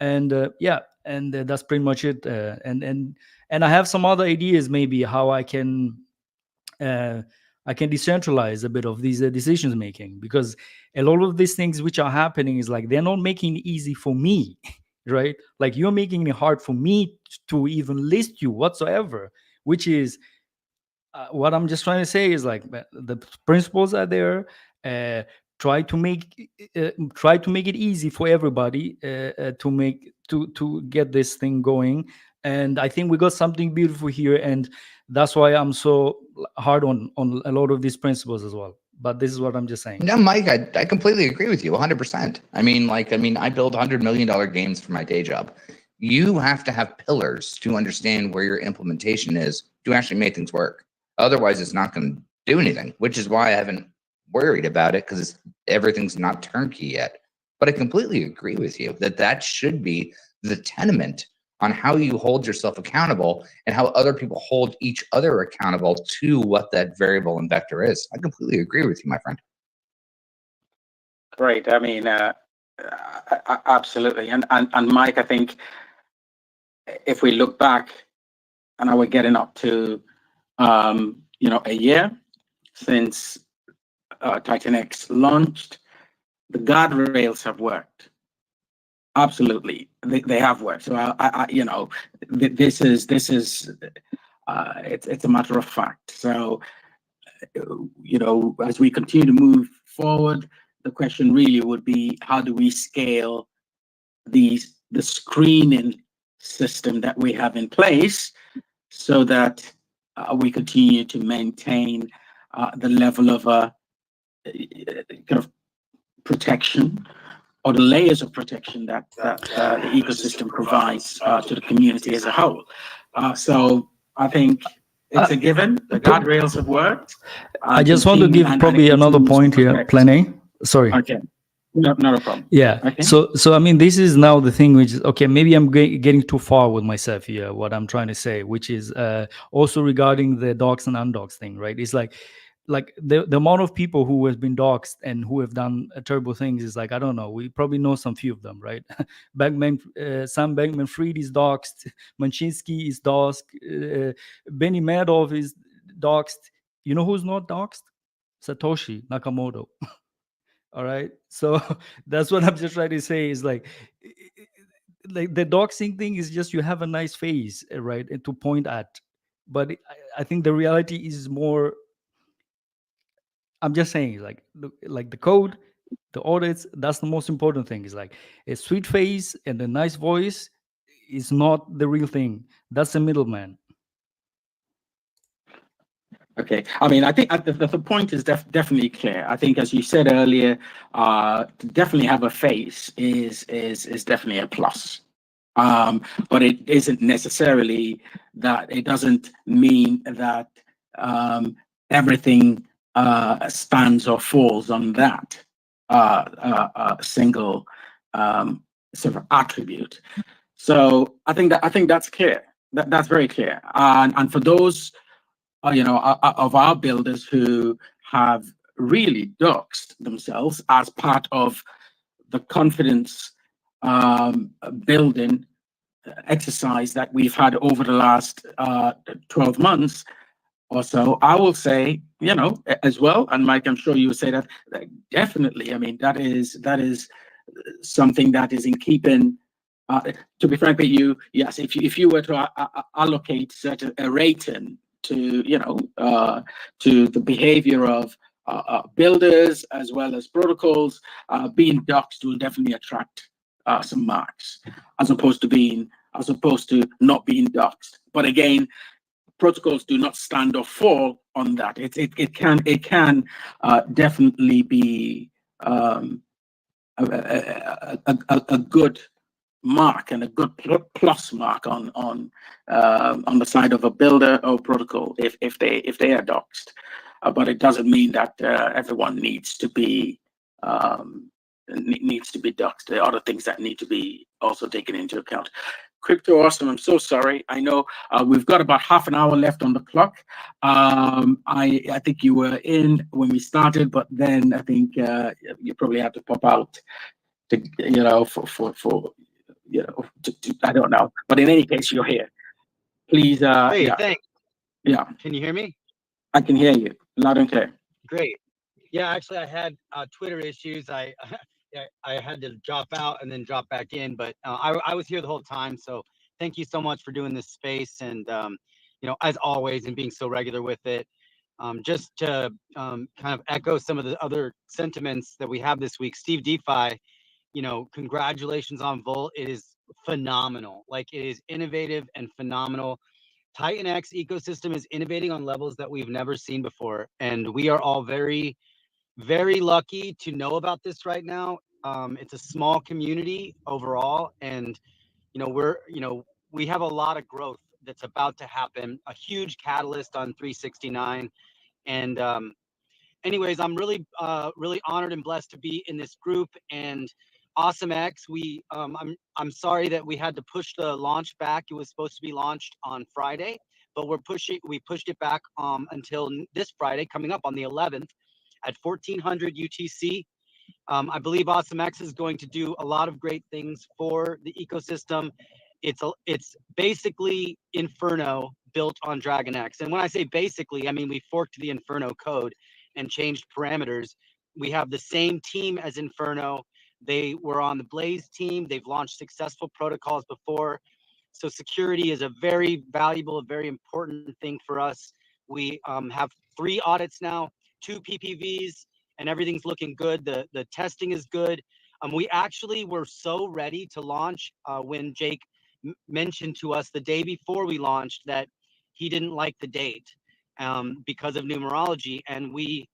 C: and yeah, and that's pretty much it. And I have some other ideas, maybe how I can decentralize a bit of these decisions making, because a lot of these things which are happening is like they're not making it easy for me, right? Like you're making it hard for me to even list you whatsoever, which is what I'm just trying to say is like the principles are there. Try to make it easy for everybody to get this thing going. And I think we got something beautiful here, and that's why I'm so hard on a lot of these principles as well. But this is what I'm just saying.
D: No, Mike, I completely agree with you 100%. I mean, I build $100 million games for my day job. You have to have pillars to understand where your implementation is to actually make things work. Otherwise, it's not going to do anything, which is why I haven't worried about it, because everything's not turnkey yet. But I completely agree with you that should be the tenement on how you hold yourself accountable and how other people hold each other accountable to what that variable and vector is. I completely agree with you, my friend.
A: Great. I mean, absolutely. And Mike, I think if we look back, and we're getting up to a year since TitanX launched, the guardrails have worked. Absolutely, they have worked. So this is it's a matter of fact. So as we continue to move forward, the question really would be, how do we scale the screening system that we have in place so that we continue to maintain the level of kind of protection, or the layers of protection that the ecosystem provides to the community as a whole. So I think it's a given. The guardrails have worked.
C: I just want to give probably another point here, Plane. Sorry.
A: Okay. No, not a problem.
C: Yeah.
A: Okay.
C: So I mean, this is now the thing, which is, okay, maybe I'm getting too far with myself here, what I'm trying to say, which is also regarding the docs and undocs thing, right? It's like the amount of people who have been doxed and who have done terrible things is like, I don't know, we probably know some few of them, right? Sam Bankman-Fried is doxed, Manchinsky is doxed, Benny Madoff is doxed. You know who's not doxed? Satoshi Nakamoto. All right, so that's what I'm just trying to say is like the doxing thing is just, you have a nice face, right, and to point at, but I think the reality is more, I'm just saying, like the code, the audits, that's the most important thing. Is like a sweet face and a nice voice is not the real thing. That's the middleman.
A: Okay. I mean, I think the point is definitely clear. I think, as you said earlier, to definitely have a face is definitely a plus. But it isn't necessarily that. It doesn't mean that everything stands or falls on that single sort of attribute. So I think that's clear. That's very clear. And for those of our builders who have really doxed themselves as part of the confidence building exercise that we've had over the last 12 months or so, I will say, as well, and Mike, I'm sure you would say that definitely. I mean, that is something that is in keeping. To be frank with you, yes, if you were to allocate a rating to the behavior of builders as well as protocols, being doxed will definitely attract some marks, as opposed to not being doxed. But again, protocols do not stand or fall on that. It can definitely be a good mark and a good plus mark on the side of a builder or protocol if they are doxed. but it doesn't mean that everyone needs to be ducked. There are other things that need to be also taken into account. Crypto Awesome, I'm so sorry. I know we've got about half an hour left on the clock. I think you were in when we started, but then I think you probably had to pop out to, for I don't know. But in any case, you're here. Please,
M: Hey,
A: yeah,
M: thanks.
A: yeah,
M: Can you hear me?
A: I can hear you loud and clear.
M: Great. Yeah, actually, I had Twitter issues. I had to drop out and then drop back in, but I was here the whole time. So thank you so much for doing this space, and as always, and being so regular with it. Just to kind of echo some of the other sentiments that we have this week, Steve DeFi, congratulations on Volt. It is phenomenal. Like, it is innovative and phenomenal. TitanX ecosystem is innovating on levels that we've never seen before, and we are all very, very lucky to know about this right now. It's a small community overall, and we have a lot of growth that's about to happen. A huge catalyst on 369, and anyways, I'm really honored and blessed to be in this group. And AwesomeX, I'm sorry that we had to push the launch back. It was supposed to be launched on Friday, but we pushed it back until this Friday, coming up on the 11th at 1400 UTC. I believe AwesomeX is going to do a lot of great things for the ecosystem. It's basically Inferno built on DragonX. And when I say basically, I mean we forked the Inferno code and changed parameters. We have the same team as Inferno. They were on the Blaze team. They've launched successful protocols before. So security is a very valuable, a very important thing for us. We have 3 audits now, 2 PPVs, and everything's looking good. The testing is good. We actually were so ready to launch when Jake mentioned to us the day before we launched that he didn't like the date because of numerology, and we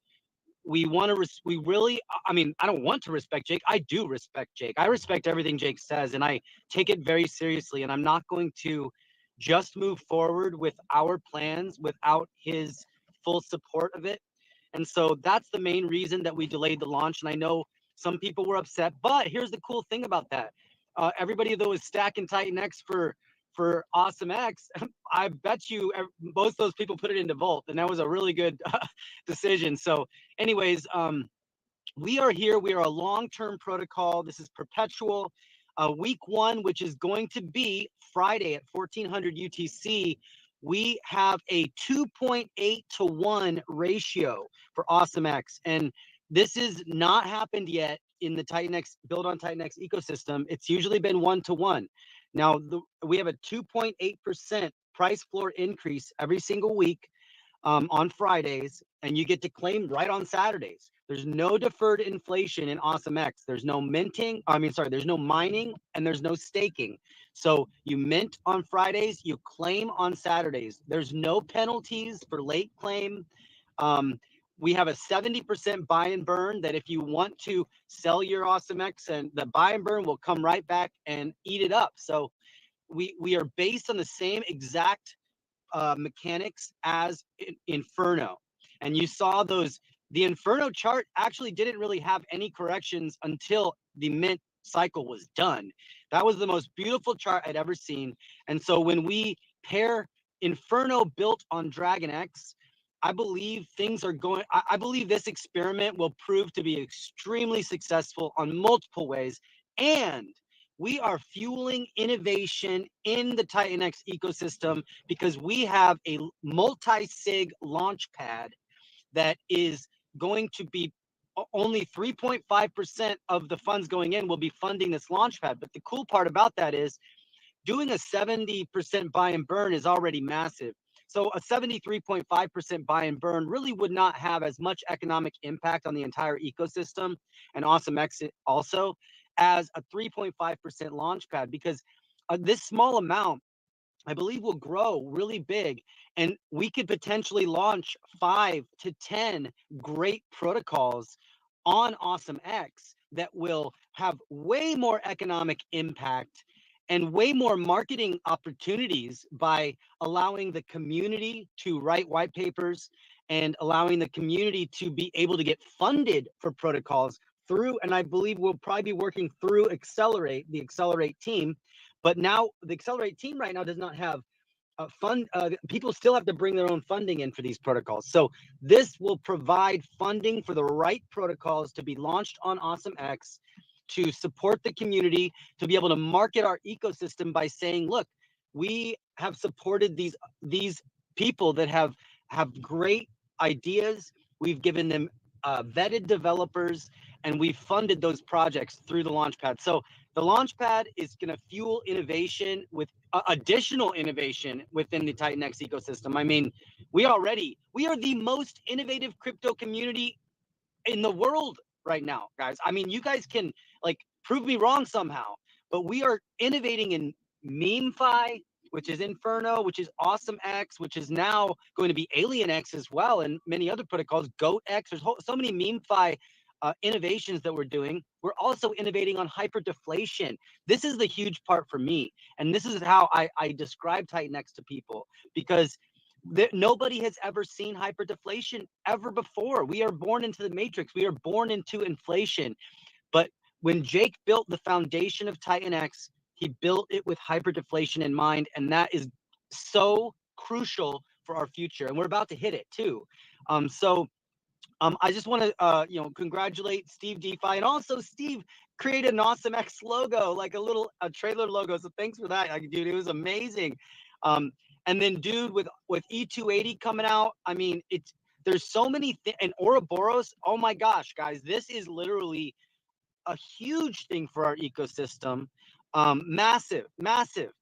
M: really, I mean, I don't want to respect Jake. I do respect Jake. I respect everything Jake says, and I take it very seriously, and I'm not going to just move forward with our plans without his full support of it. And so that's the main reason that we delayed the launch. And I know some people were upset, but here's the cool thing about that. Everybody that was stacking TitanX for AwesomeX, I bet you most of those people put it into Volt, and that was a really good decision. So anyways, we are here. We are a long-term protocol. This is perpetual. Week 1, which is going to be Friday at 1400 UTC, we have a 2.8 to 1 ratio for AwesomeX. And this has not happened yet in the TitanX, build on TitanX ecosystem. It's usually been 1 to 1. Now, we have a 2.8% price floor increase every single week on Fridays, and you get to claim right on Saturdays. There's no deferred inflation in AwesomeX. There's no minting. There's no mining, and there's no staking. So you mint on Fridays, you claim on Saturdays. There's no penalties for late claim. We have a 70% buy and burn that if you want to sell your AwesomeX, and the buy and burn will come right back and eat it up. So we are based on the same exact mechanics as Inferno. And you saw those, the Inferno chart actually didn't really have any corrections until the mint cycle was done. That was the most beautiful chart I'd ever seen. And so when we pair Inferno built on DragonX, I believe things are going, I believe this experiment will prove to be extremely successful on multiple ways. And we are fueling innovation in the TitanX ecosystem because we have a multi-sig launch pad that is going to be only 3.5% of the funds going in will be funding this launch pad. But the cool part about that is doing a 70% buy and burn is already massive. So a 73.5% buy and burn really would not have as much economic impact on the entire ecosystem and AwesomeX also as a 3.5% launch pad, because this small amount, I believe, will grow really big, and we could potentially launch 5 to 10 great protocols on AwesomeX that will have way more economic impact and way more marketing opportunities by allowing the community to write white papers and allowing the community to be able to get funded for protocols through, and I believe we'll probably be working through Accelerate, the Accelerate team. But now the Accelerate team right now does not have people still have to bring their own funding in for these protocols. So this will provide funding for the right protocols to be launched on AwesomeX, to support the community, to be able to market our ecosystem by saying, look, we have supported these people that have great ideas. We've given them vetted developers, and we've funded those projects through the Launchpad. So the Launchpad is going to fuel innovation with additional innovation within the TitanX ecosystem. I mean, we are the most innovative crypto community in the world right now, guys. I mean, you guys can like prove me wrong somehow, but we are innovating in MemeFi, which is Inferno, which is AwesomeX, which is now going to be AlienX as well, and many other protocols, GoatX. There's so many MemeFi innovations that we're doing. We're also innovating on hyperdeflation. This is the huge part for me, and this is how I describe TitanX to people, because nobody has ever seen hyperdeflation ever before. We are born into the matrix. We are born into inflation. But when Jake built the foundation of TitanX, he built it with hyperdeflation in mind, and that is so crucial for our future. And we're about to hit it too. I just want to congratulate Steve DeFi, and also Steve created an AwesomeX logo, like a trailer logo. So thanks for that, dude. It was amazing. And then, dude, with E280 coming out, I mean, there's so many and Ouroboros. Oh my gosh, guys, this is literally a huge thing for our ecosystem. Massive,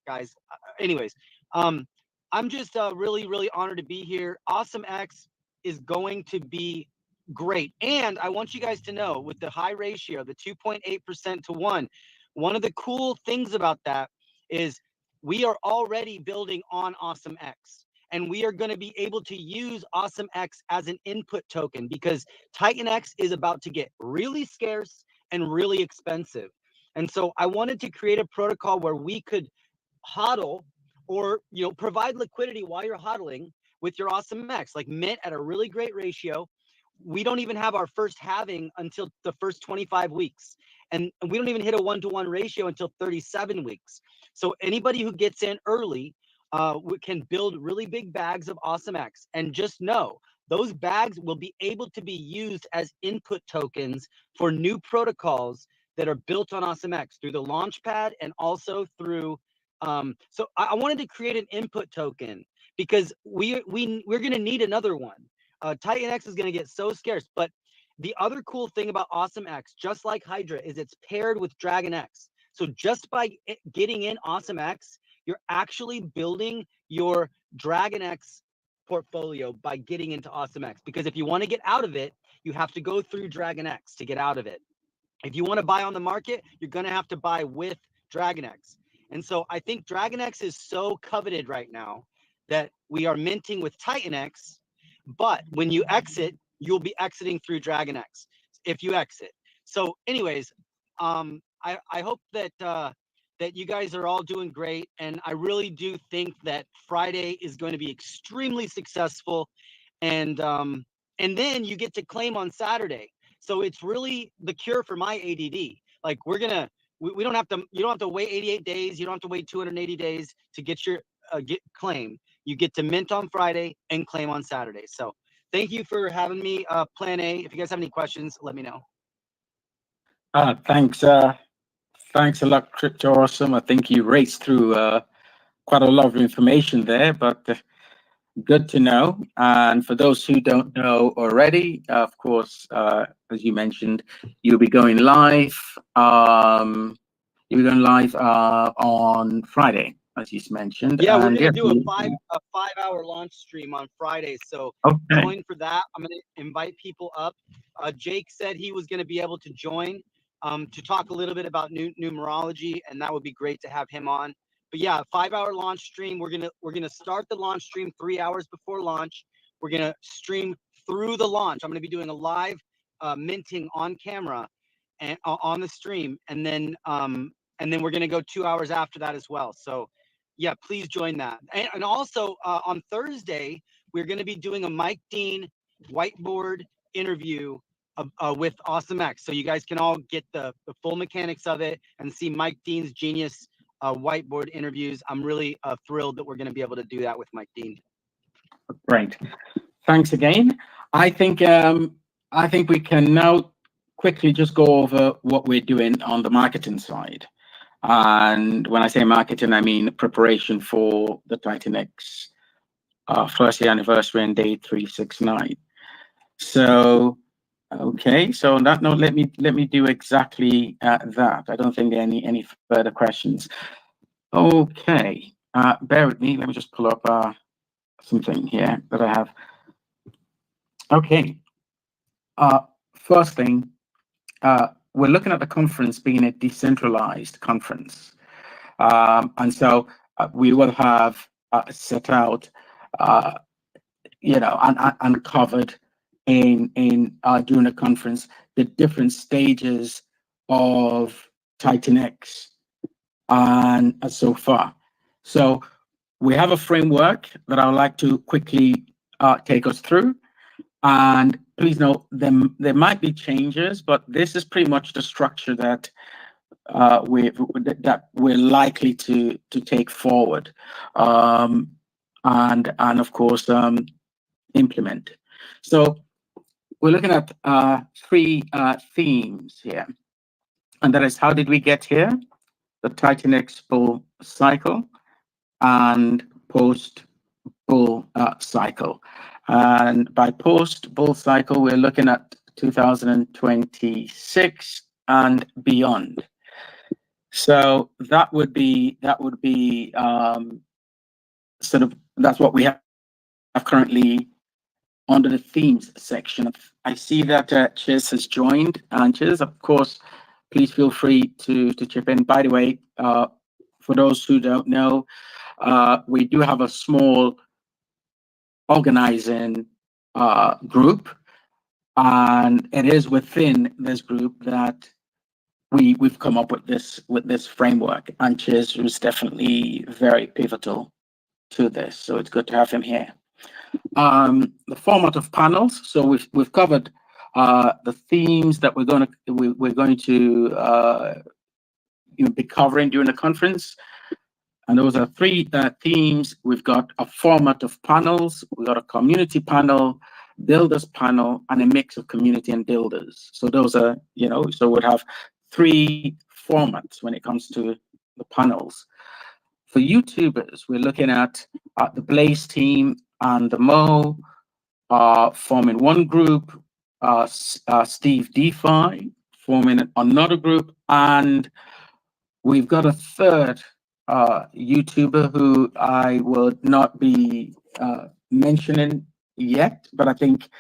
M: guys. Anyways, I'm just really, really honored to be here. AwesomeX is going to be great, and I want you guys to know, with the high ratio, the 2.8% to 1, one of the cool things about that is we are already building on AwesomeX, and we are going to be able to use AwesomeX as an input token, because TitanX is about to get really scarce and really expensive. And so I wanted to create a protocol where we could hodl, or provide liquidity while you're hodling with your AwesomeX, like mint at a really great ratio. We don't even have our first halving until the first 25 weeks. And we don't even hit a 1-to-1 ratio until 37 weeks. So anybody who gets in early can build really big bags of AwesomeX. And just know, those bags will be able to be used as input tokens for new protocols that are built on AwesomeX through the Launchpad, and also through so I wanted to create an input token, because we're going to need another one. TitanX is going to get so scarce. But the other cool thing about AwesomeX, just like Hydra, is it's paired with DragonX. So just by getting in AwesomeX, you're actually building your DragonX portfolio by getting into AwesomeX. Because if you want to get out of it, you have to go through DragonX to get out of it. If you want to buy on the market, you're going to have to buy with DragonX. And so I think DragonX is so coveted right now that we are minting with TitanX. But when you exit, you'll be exiting through DragonX if you exit. So anyways, I hope that that you guys are all doing great. And I really do think that Friday is going to be extremely successful. And then you get to claim on Saturday. So it's really the cure for my ADD. Like we don't have to, you don't have to wait 88 days. You don't have to wait 280 days to get your claim. You get to mint on Friday and claim on Saturday. So thank you for having me, Plan A. If you guys have any questions, let me know.
A: Thanks. Thanks a lot, Crypto Awesome. I think you raced through quite a lot of information there, but good to know. And for those who don't know already, of course, as you mentioned, you'll be going live. You'll be going live on Friday, as you mentioned.
M: Yeah, we're gonna do a 5-hour launch stream on Friday. So join for that. I'm gonna invite people up. Jake said he was gonna be able to join to talk a little bit about numerology, and that would be great to have him on. But yeah, 5-hour launch stream. We're gonna start the launch stream 3 hours before launch. We're gonna stream through the launch. I'm gonna be doing a live minting on camera and on the stream, and then we're gonna go 2 hours after that as well. So yeah, please join that. And also on Thursday, we're going to be doing a Mike Dean whiteboard interview with Awesome X. So you guys can all get the full mechanics of it and see Mike Dean's genius whiteboard interviews. I'm really thrilled that we're going to be able to do that with Mike Dean.
A: Great. Thanks again. I think we can now quickly just go over what we're doing on the marketing side. And when I say marketing, I mean preparation for the TitanX first year anniversary and day 369. So, okay. So on that note, let me do exactly that. I don't think there are any further questions. Okay. Bear with me. Let me just pull up something here that I have. Okay. First thing, we're looking at the conference being a decentralized conference. And so we will have set out, and covered in during the conference, the different stages of TitanX and so far. So we have a framework that I would like to quickly take us through. And please note, there might be changes, but this is pretty much the structure that we're likely to take forward, and of course implement. So we're looking at three themes here, and that is, how did we get here? The TitanX bull cycle and post bull cycle. And by post bull cycle, we're looking at 2026 and beyond. So that would be sort of, that's what we have currently under the themes section. I see that Chiz has joined, and Chiz, of course, please feel free to chip in. By the way, for those who don't know, we do have a small organizing group, and it is within this group that we've come up with this framework, and Chiz was definitely very pivotal to this, so it's good to have him here. The format of panels, so we've covered the themes that we're going to be covering during the conference. And those are three themes. We've got a format of panels, we've got a community panel, builders panel, and a mix of community and builders. So those are, so we'll have three formats when it comes to the panels. For YouTubers, we're looking at the Blaze team and the Mo forming one group, Steve DeFi forming another group, and we've got a third YouTuber who I will not be mentioning yet, but I think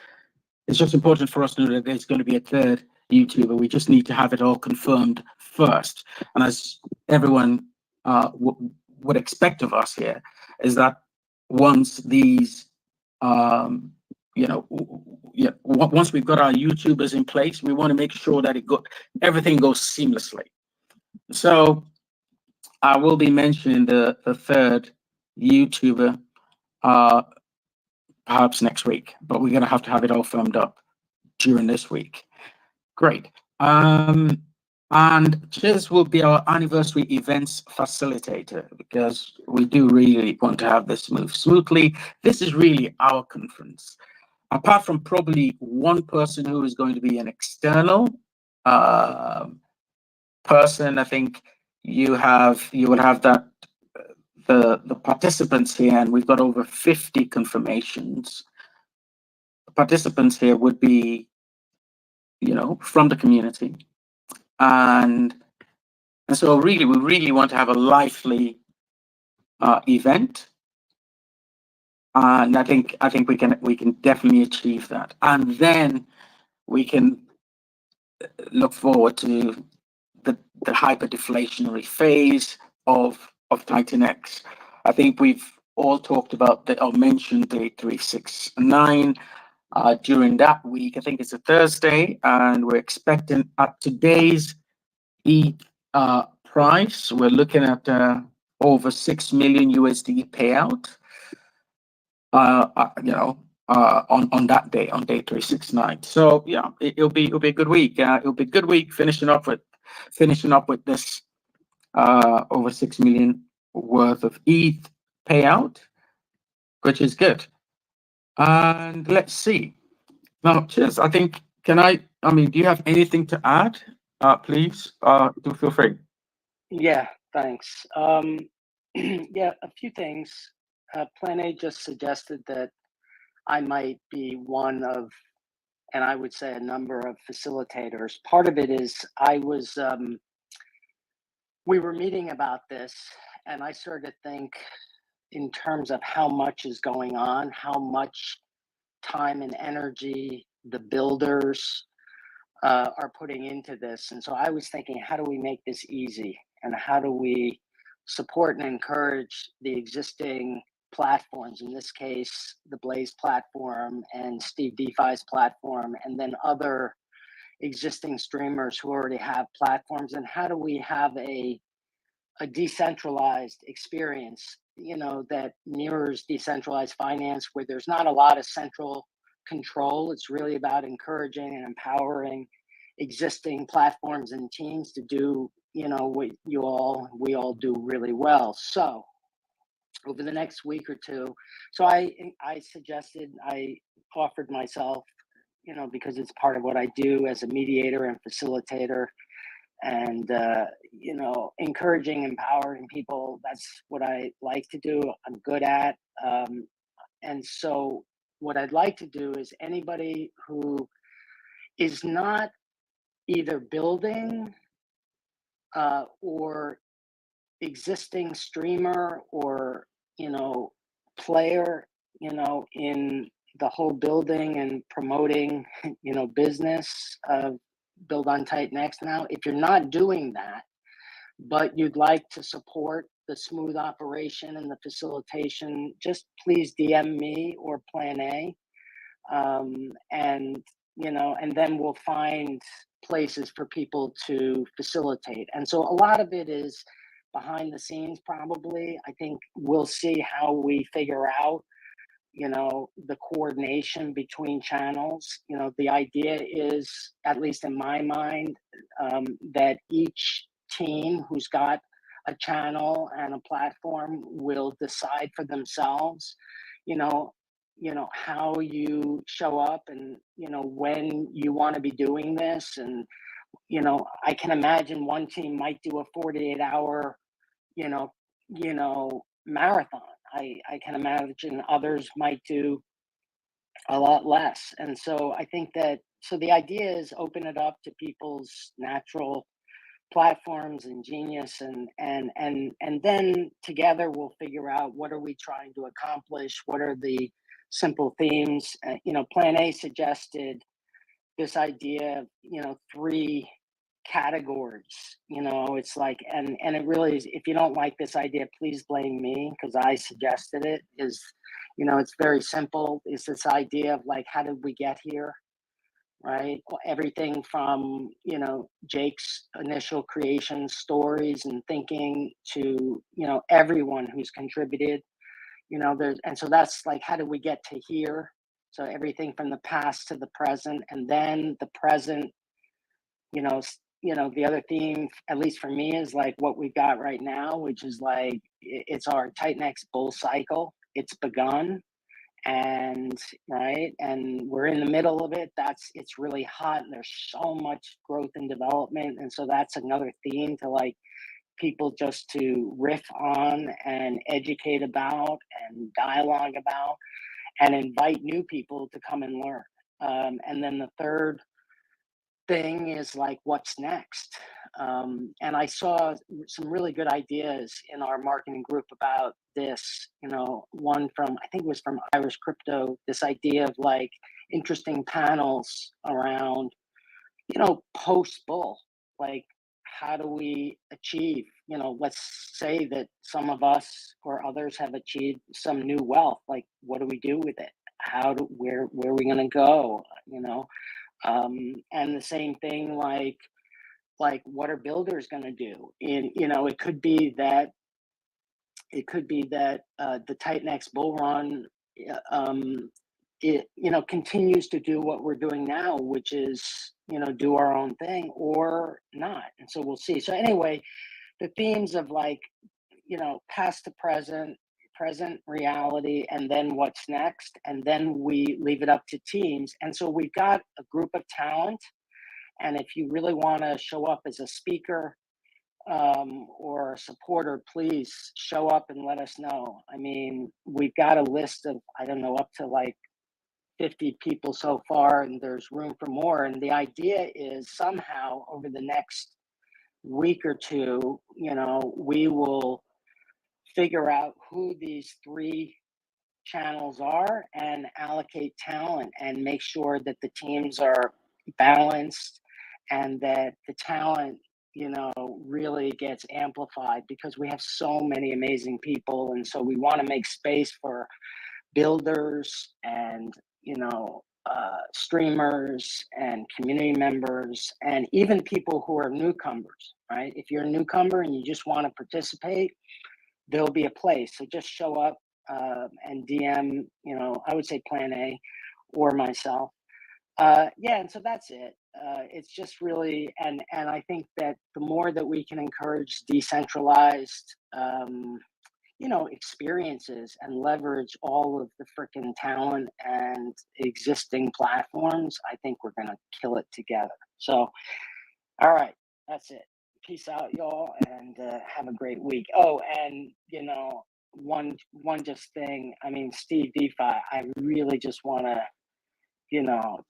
A: it's just important for us to know that there's going to be a third YouTuber. We just need to have it all confirmed first. And as everyone would expect of us here, is that once these, once we've got our YouTubers in place, we want to make sure that everything goes seamlessly. So I will be mentioning the third YouTuber perhaps next week, but we're going to have it all firmed up during this week. Great. And Chiz will be our anniversary events facilitator, because we do really want to have this move smoothly. This is really our conference. Apart from probably one person who is going to be an external person, I think you would have that the participants here, and we've got over 50 confirmations. The participants here would be, from the community. And so really, we really want to have a lively event, and I think we can definitely achieve that. And then we can look forward to the hyper-deflationary phase of TitanX. I think we've all talked about or mentioned day 369. During that week, I think it's a Thursday, and we're expecting at today's ETH price, we're looking at over $6 million USD payout. on that day, on day 369. So yeah, it'll be a good week. It'll be a good week finishing up with this over 6 million worth of ETH payout, which is good. And let's see. Now, cheers. I think, I mean, do you have anything to add? Please, do feel free.
N: Yeah, thanks. Yeah, a few things. Plan A just suggested that I might be one of, and I would say a number of facilitators. Part of it is we were meeting about this, and I started to think in terms of how much is going on, how much time and energy the builders are putting into this. And so I was thinking, how do we make this easy? And how do we support and encourage the existing platforms, in this case, the Blaze platform and Steve DeFi's platform, and then other existing streamers who already have platforms? And how do we have a decentralized experience, that mirrors decentralized finance, where there's not a lot of central control? It's really about encouraging and empowering existing platforms and teams to do, what we all do really well. So over the next week or two, so I offered myself, because it's part of what I do as a mediator and facilitator, and encouraging, empowering people. That's what I like to do. I'm good at. And so what I'd like to do is anybody who is not either building or existing streamer or player in the whole building and promoting business of Build on TitanX now, if you're not doing that, but you'd like to support the smooth operation and the facilitation, just please DM me or Plan A, and then we'll find places for people to facilitate. And so a lot of it is behind the scenes, probably. I think we'll see how we figure out the coordination between channels. The idea is, at least in my mind, that each team who's got a channel and a platform will decide for themselves, how you show up and, when you want to be doing this. And, I can imagine one team might do a 48-hour, marathon. I can imagine others might do a lot less. And so I think so the idea is open it up to people's natural platforms and genius, and then together we'll figure out what are we trying to accomplish, what are the simple themes. Plan A suggested this idea of 3 categories. It's like, and it really is, if you don't like this idea, please blame me, because I suggested it. Is it's very simple. It's this idea of like, how did we get here, right? Everything from Jake's initial creation stories and thinking to everyone who's contributed. And so that's like, how do we get to here? So everything from the past to the present, and then the present. The other theme, at least for me, is like what we've got right now, which is like, it's our TitanX bull cycle. It's begun, and we're in the middle of it. It's really hot, and there's so much growth and development. And so that's another theme to like people just to riff on and educate about and dialogue about, and invite new people to come and learn. And then the third thing is like, what's next? And I saw some really good ideas in our marketing group about this. One from, I think it was from Irish Crypto, this idea of like interesting panels around, post bull, like how do we achieve, let's say that some of us or others have achieved some new wealth. Like, what do we do with it? Where are we going to go? And the same thing, like what are builders going to do? And it could be that the TitanX bull run it, continues to do what we're doing now, which is, do our own thing or not. And so we'll see. So anyway, the themes of like, past to present, present reality, and then what's next. And then we leave it up to teams. And so we've got a group of talent. And if you really want to show up as a speaker or a supporter, please show up and let us know. I mean, we've got a list of, I don't know, up to like 50 people so far, and there's room for more. And the idea is somehow over the next week or two, we will figure out who these 3 channels are and allocate talent and make sure that the teams are balanced and that the talent, really gets amplified, because we have so many amazing people. And so we want to make space for builders and, streamers and community members, and even people who are newcomers, right? If you're a newcomer and you just want to participate, there'll be a place. So just show up and DM, I would say Plan A or myself. And so that's it. It's just really, and I think that the more that we can encourage decentralized, experiences and leverage all of the freaking talent and existing platforms, I think we're going to kill it together. So, all right, that's it. Peace out, y'all, and have a great week. Oh, and one just thing. I mean, Steve DeFi, I really just want to,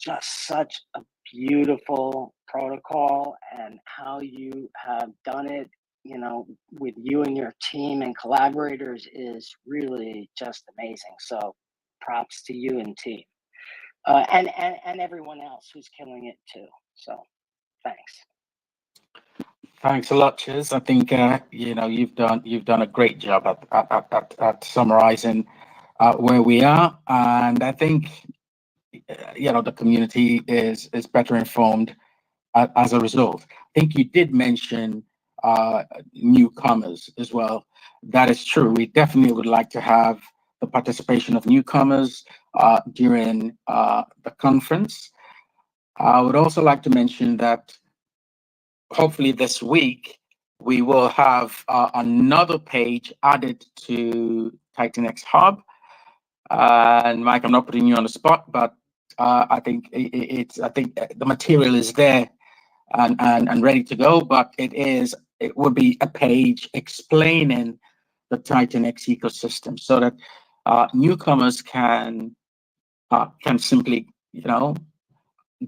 N: just such a beautiful protocol, and how you have done it, with you and your team and collaborators is really just amazing. So, props to you and team, and everyone else who's killing it too. So, thanks.
A: Thanks a lot, Chiz. I think you've done a great job at summarizing where we are, and I think the community is better informed as a result. I think you did mention newcomers as well. That is true. We definitely would like to have the participation of newcomers during the conference. I would also like to mention that hopefully this week we will have another page added to TitanX Hub. And Mike, I'm not putting you on the spot, but I think I think the material is there and ready to go. But it will be a page explaining the TitanX ecosystem, so that newcomers can simply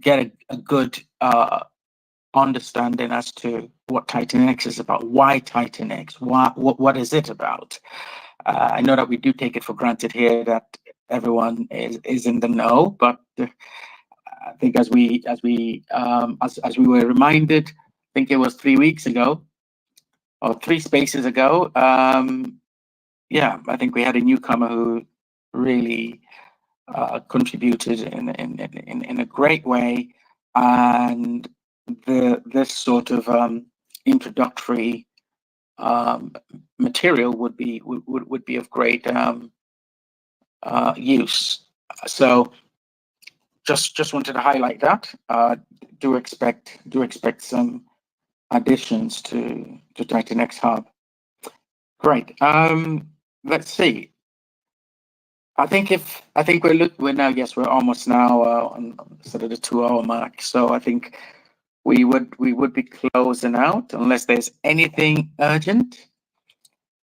A: get a good understanding as to what TitanX is about, why TitanX, what is it about. I know that we do take it for granted here that everyone is in the know, but I think as we were reminded, I think it was 3 weeks ago or 3 spaces ago. I think we had a newcomer who really contributed in a great way, and this sort of introductory material would be of great use. So just wanted to highlight that. Do expect some additions to TitanX Hub. Great. Let's see. I think we're now, yes, we're almost now on sort of the 2-hour mark. So I think we would be closing out unless there's anything urgent.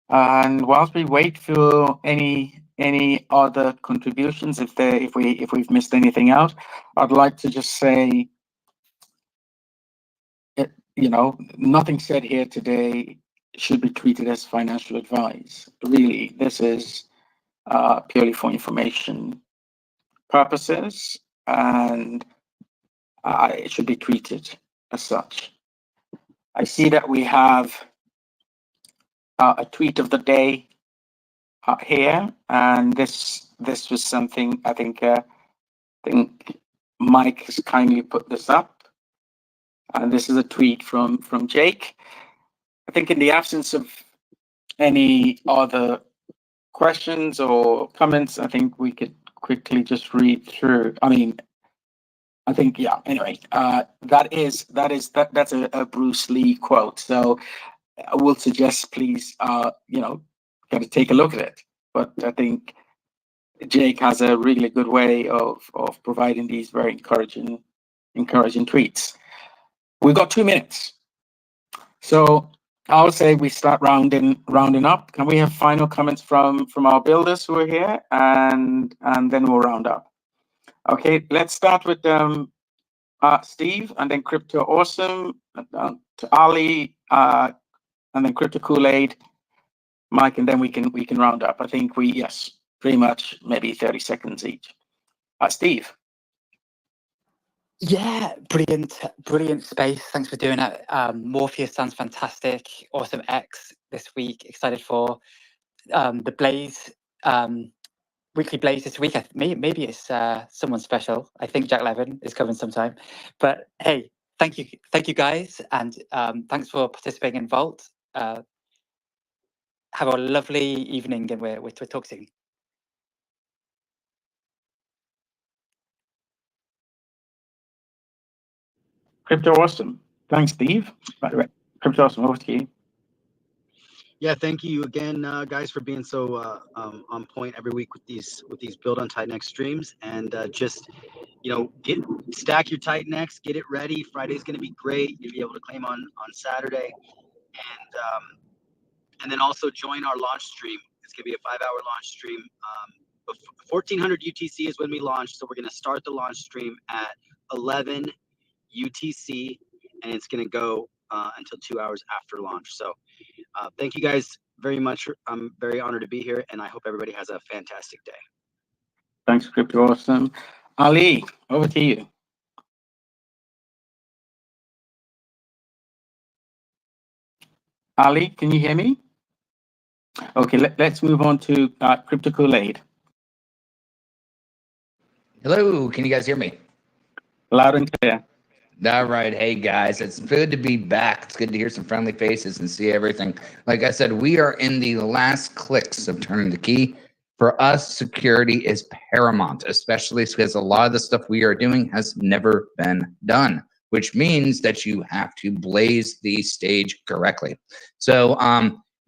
A: And whilst we wait for any other contributions, if we've missed anything out, I'd like to just say, nothing said here today should be treated as financial advice. Really, this is purely for information purposes, and it should be treated as such. I see that we have a tweet of the day here, and this was something I think Mike has kindly put this up, and this is a tweet from Jake. I think in the absence of any other questions or comments, I think we could quickly just read through. I mean, I think, yeah, anyway, that's a Bruce Lee quote. So I will suggest, please, kind of take a look at it. But I think Jake has a really good way of providing these very encouraging tweets. We've got 2 minutes. So I'll say we start rounding up. Can we have final comments from our builders who are here, and then we'll round up. Okay, let's start with Steve, and then Crypto Awesome, to Ali, and then Crypto Kool-Aid, Mike, and then we can round up. I think pretty much maybe 30 seconds each. Steve.
E: Yeah, brilliant space. Thanks for doing it. Morpheus sounds fantastic. Awesome X this week. Excited for the Blaze, weekly Blaze this week. Maybe it's someone special. I think Jack Levin is coming sometime. But hey, thank you guys, and thanks for participating in Vault. Have a lovely evening, and we'll talk soon.
A: Crypto Awesome. Thanks, Steve. By the way, Crypto Awesome, over to you.
M: Yeah, thank you again, guys, for being so on point every week with these build on TitanX streams, and just stack your TitanX, get it ready. Friday's going to be great. You'll be able to claim on Saturday, and then also join our launch stream. It's going to be a 5-hour launch stream. 1400 UTC is when we launch, so we're going to start the launch stream at 11 UTC, and it's going to go until 2 hours after launch. So thank you guys very much. I'm very honored to be here, and I hope everybody has a fantastic day.
A: Thanks, Crypto Awesome. Ali, over to you. Ali, can you hear me? Okay, let's move on to Crypto Kool-Aid.
D: Hello, can you guys hear me?
A: Loud and clear.
D: All right. Hey, guys, it's good to be back. It's good to hear some friendly faces and see everything. Like I said, we are in the last clicks of turning the key. For us, security is paramount, especially because a lot of the stuff we are doing has never been done, which means that you have to blaze the stage correctly. So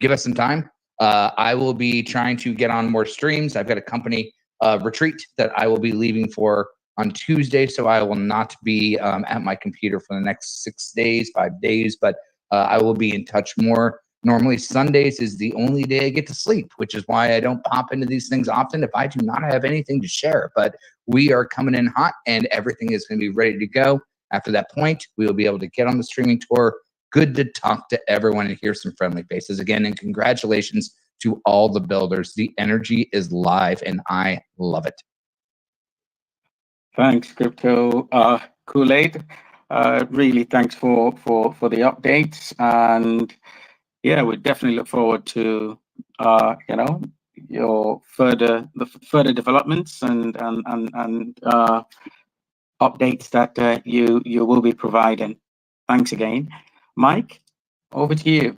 D: give us some time. I will be trying to get on more streams. I've got a company retreat that I will be leaving for on Tuesday, so I will not be at my computer for the next 5 days, but I will be in touch more. Normally Sundays is the only day I get to sleep, which is why I don't pop into these things often if I do not have anything to share. But we are coming in hot, and everything is going to be ready to go. After that point, we will be able to get on the streaming tour. Good to talk to everyone and hear some friendly faces again, and congratulations to all the builders. The energy is live, and I love it.
A: Thanks, Crypto Kool-Aid. Really, thanks for the updates, and yeah, we definitely look forward to your further developments and updates that you will be providing. Thanks again, Mike. Over to you.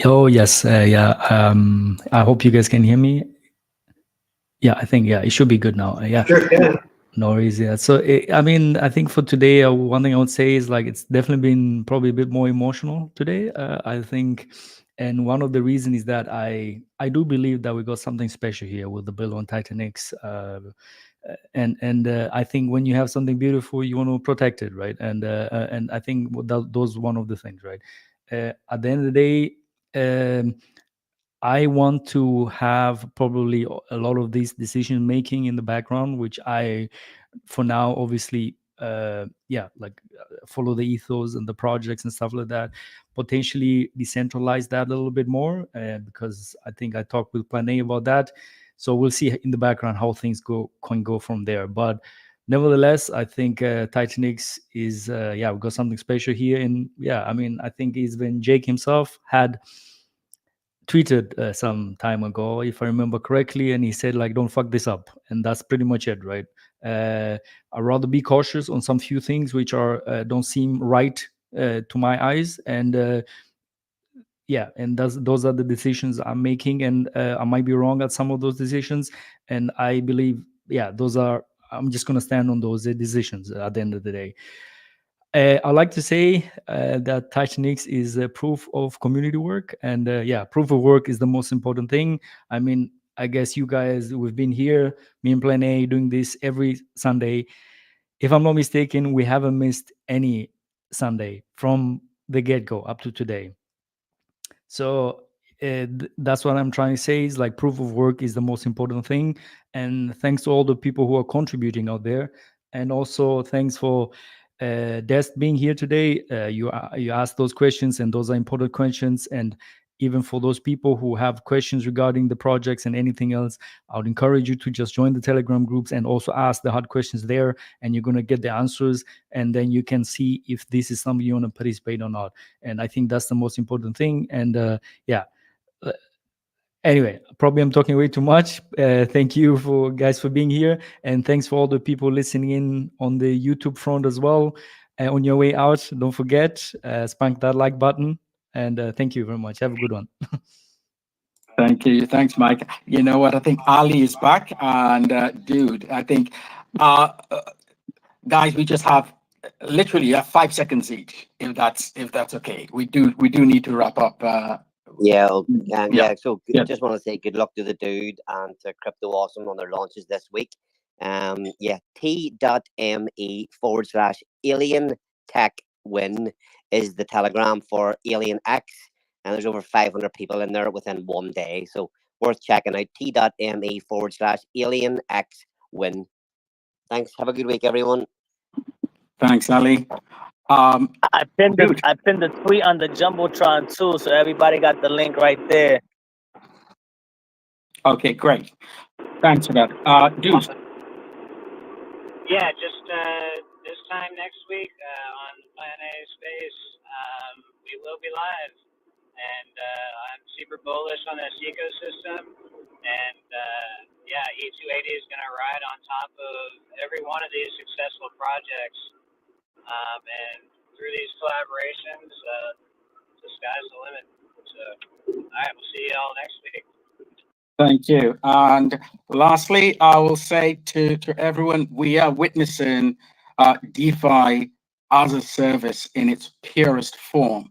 C: Oh yes, yeah. I hope you guys can hear me. Yeah, I think it should be good now. Yeah.
G: Sure can.
C: No worries. Yeah. So I mean, I think for today, one thing I would say is like it's definitely been probably a bit more emotional today. I think, and one of the reasons is that I do believe that we got something special here with the build on TitanX. And I think when you have something beautiful, you want to protect it, right? And I think those one of the things, right? At the end of the day, I want to have probably a lot of this decision making in the background, which I, for now, obviously, follow the ethos and the projects and stuff like that. Potentially decentralize that a little bit more, because I think I talked with Plan A about that. So we'll see in the background how things can go from there. But nevertheless, I think TitanX is we got something special here. And I mean, I think it's when Jake himself had tweeted some time ago, if I remember correctly, and he said like, don't fuck this up, and that's pretty much it, right? I'd rather be cautious on some few things which are don't seem right to my eyes, and yeah, and those are the decisions I'm making, and I might be wrong at some of those decisions, and I believe, yeah, I'm just gonna stand on those decisions at the end of the day. I like to say that TitanX is a proof of community work, and yeah, proof of work is the most important thing. I mean, I guess you guys, we've been here, me and Plan A, doing this every Sunday. If I'm not mistaken, we haven't missed any Sunday from the get-go up to today. So that's what I'm trying to say, is like proof of work is the most important thing. And thanks to all the people who are contributing out there. And also thanks for Dest being here today. You asked those questions, and those are important questions. And even for those people who have questions regarding the projects and anything else, I would encourage you to just join the Telegram groups and also ask the hard questions there, and you're going to get the answers, and then you can see if this is something you want to participate or not. And I think that's the most important thing. And yeah, anyway, probably I'm talking way too much. Thank you for guys for being here, and thanks for all the people listening in on the YouTube front as well. On your way out, don't forget, spank that like button, and thank you very much. Have a good one.
A: Thank you. Thanks, Mike. You know what? I think Ali is back, and dude, I think, guys, we just have literally 5 seconds each, if that's okay. We do need to wrap up.
B: Yeah,
A: Yeah.
B: So
A: Yeah.
B: just want to say good luck to the dude and to Crypto Awesome on their launches this week. Yeah, t.me/alien tech win is the Telegram for Alien X, and there's over 500 people in there within one day, so worth checking out. t.me/alien x win. Thanks. Have a good week, everyone.
A: Thanks, Ali.
O: I pinned the tweet on the Jumbotron too, so everybody got the link right there.
A: Okay, great. Thanks for that. Dude.
P: Yeah, just this time next week on Plan A Space, we will be live, and I'm super bullish on this ecosystem, and yeah, E280 is going to ride on top of every one of these successful projects, and through these collaborations, the sky's the limit. So, all right, we'll see you all next week.
A: Thank you. And lastly, I will say to everyone, we are witnessing DeFi as a service in its purest form.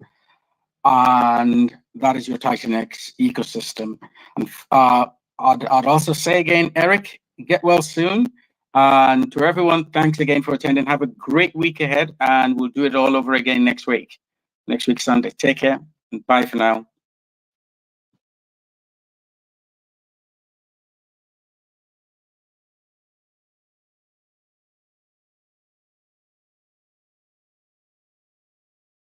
A: And that is your TitanX ecosystem. And I'd also say again, Eric, get well soon. And to everyone, thanks again for attending. Have a great week ahead, and we'll do it all over again next week Sunday. Take care, and bye for now.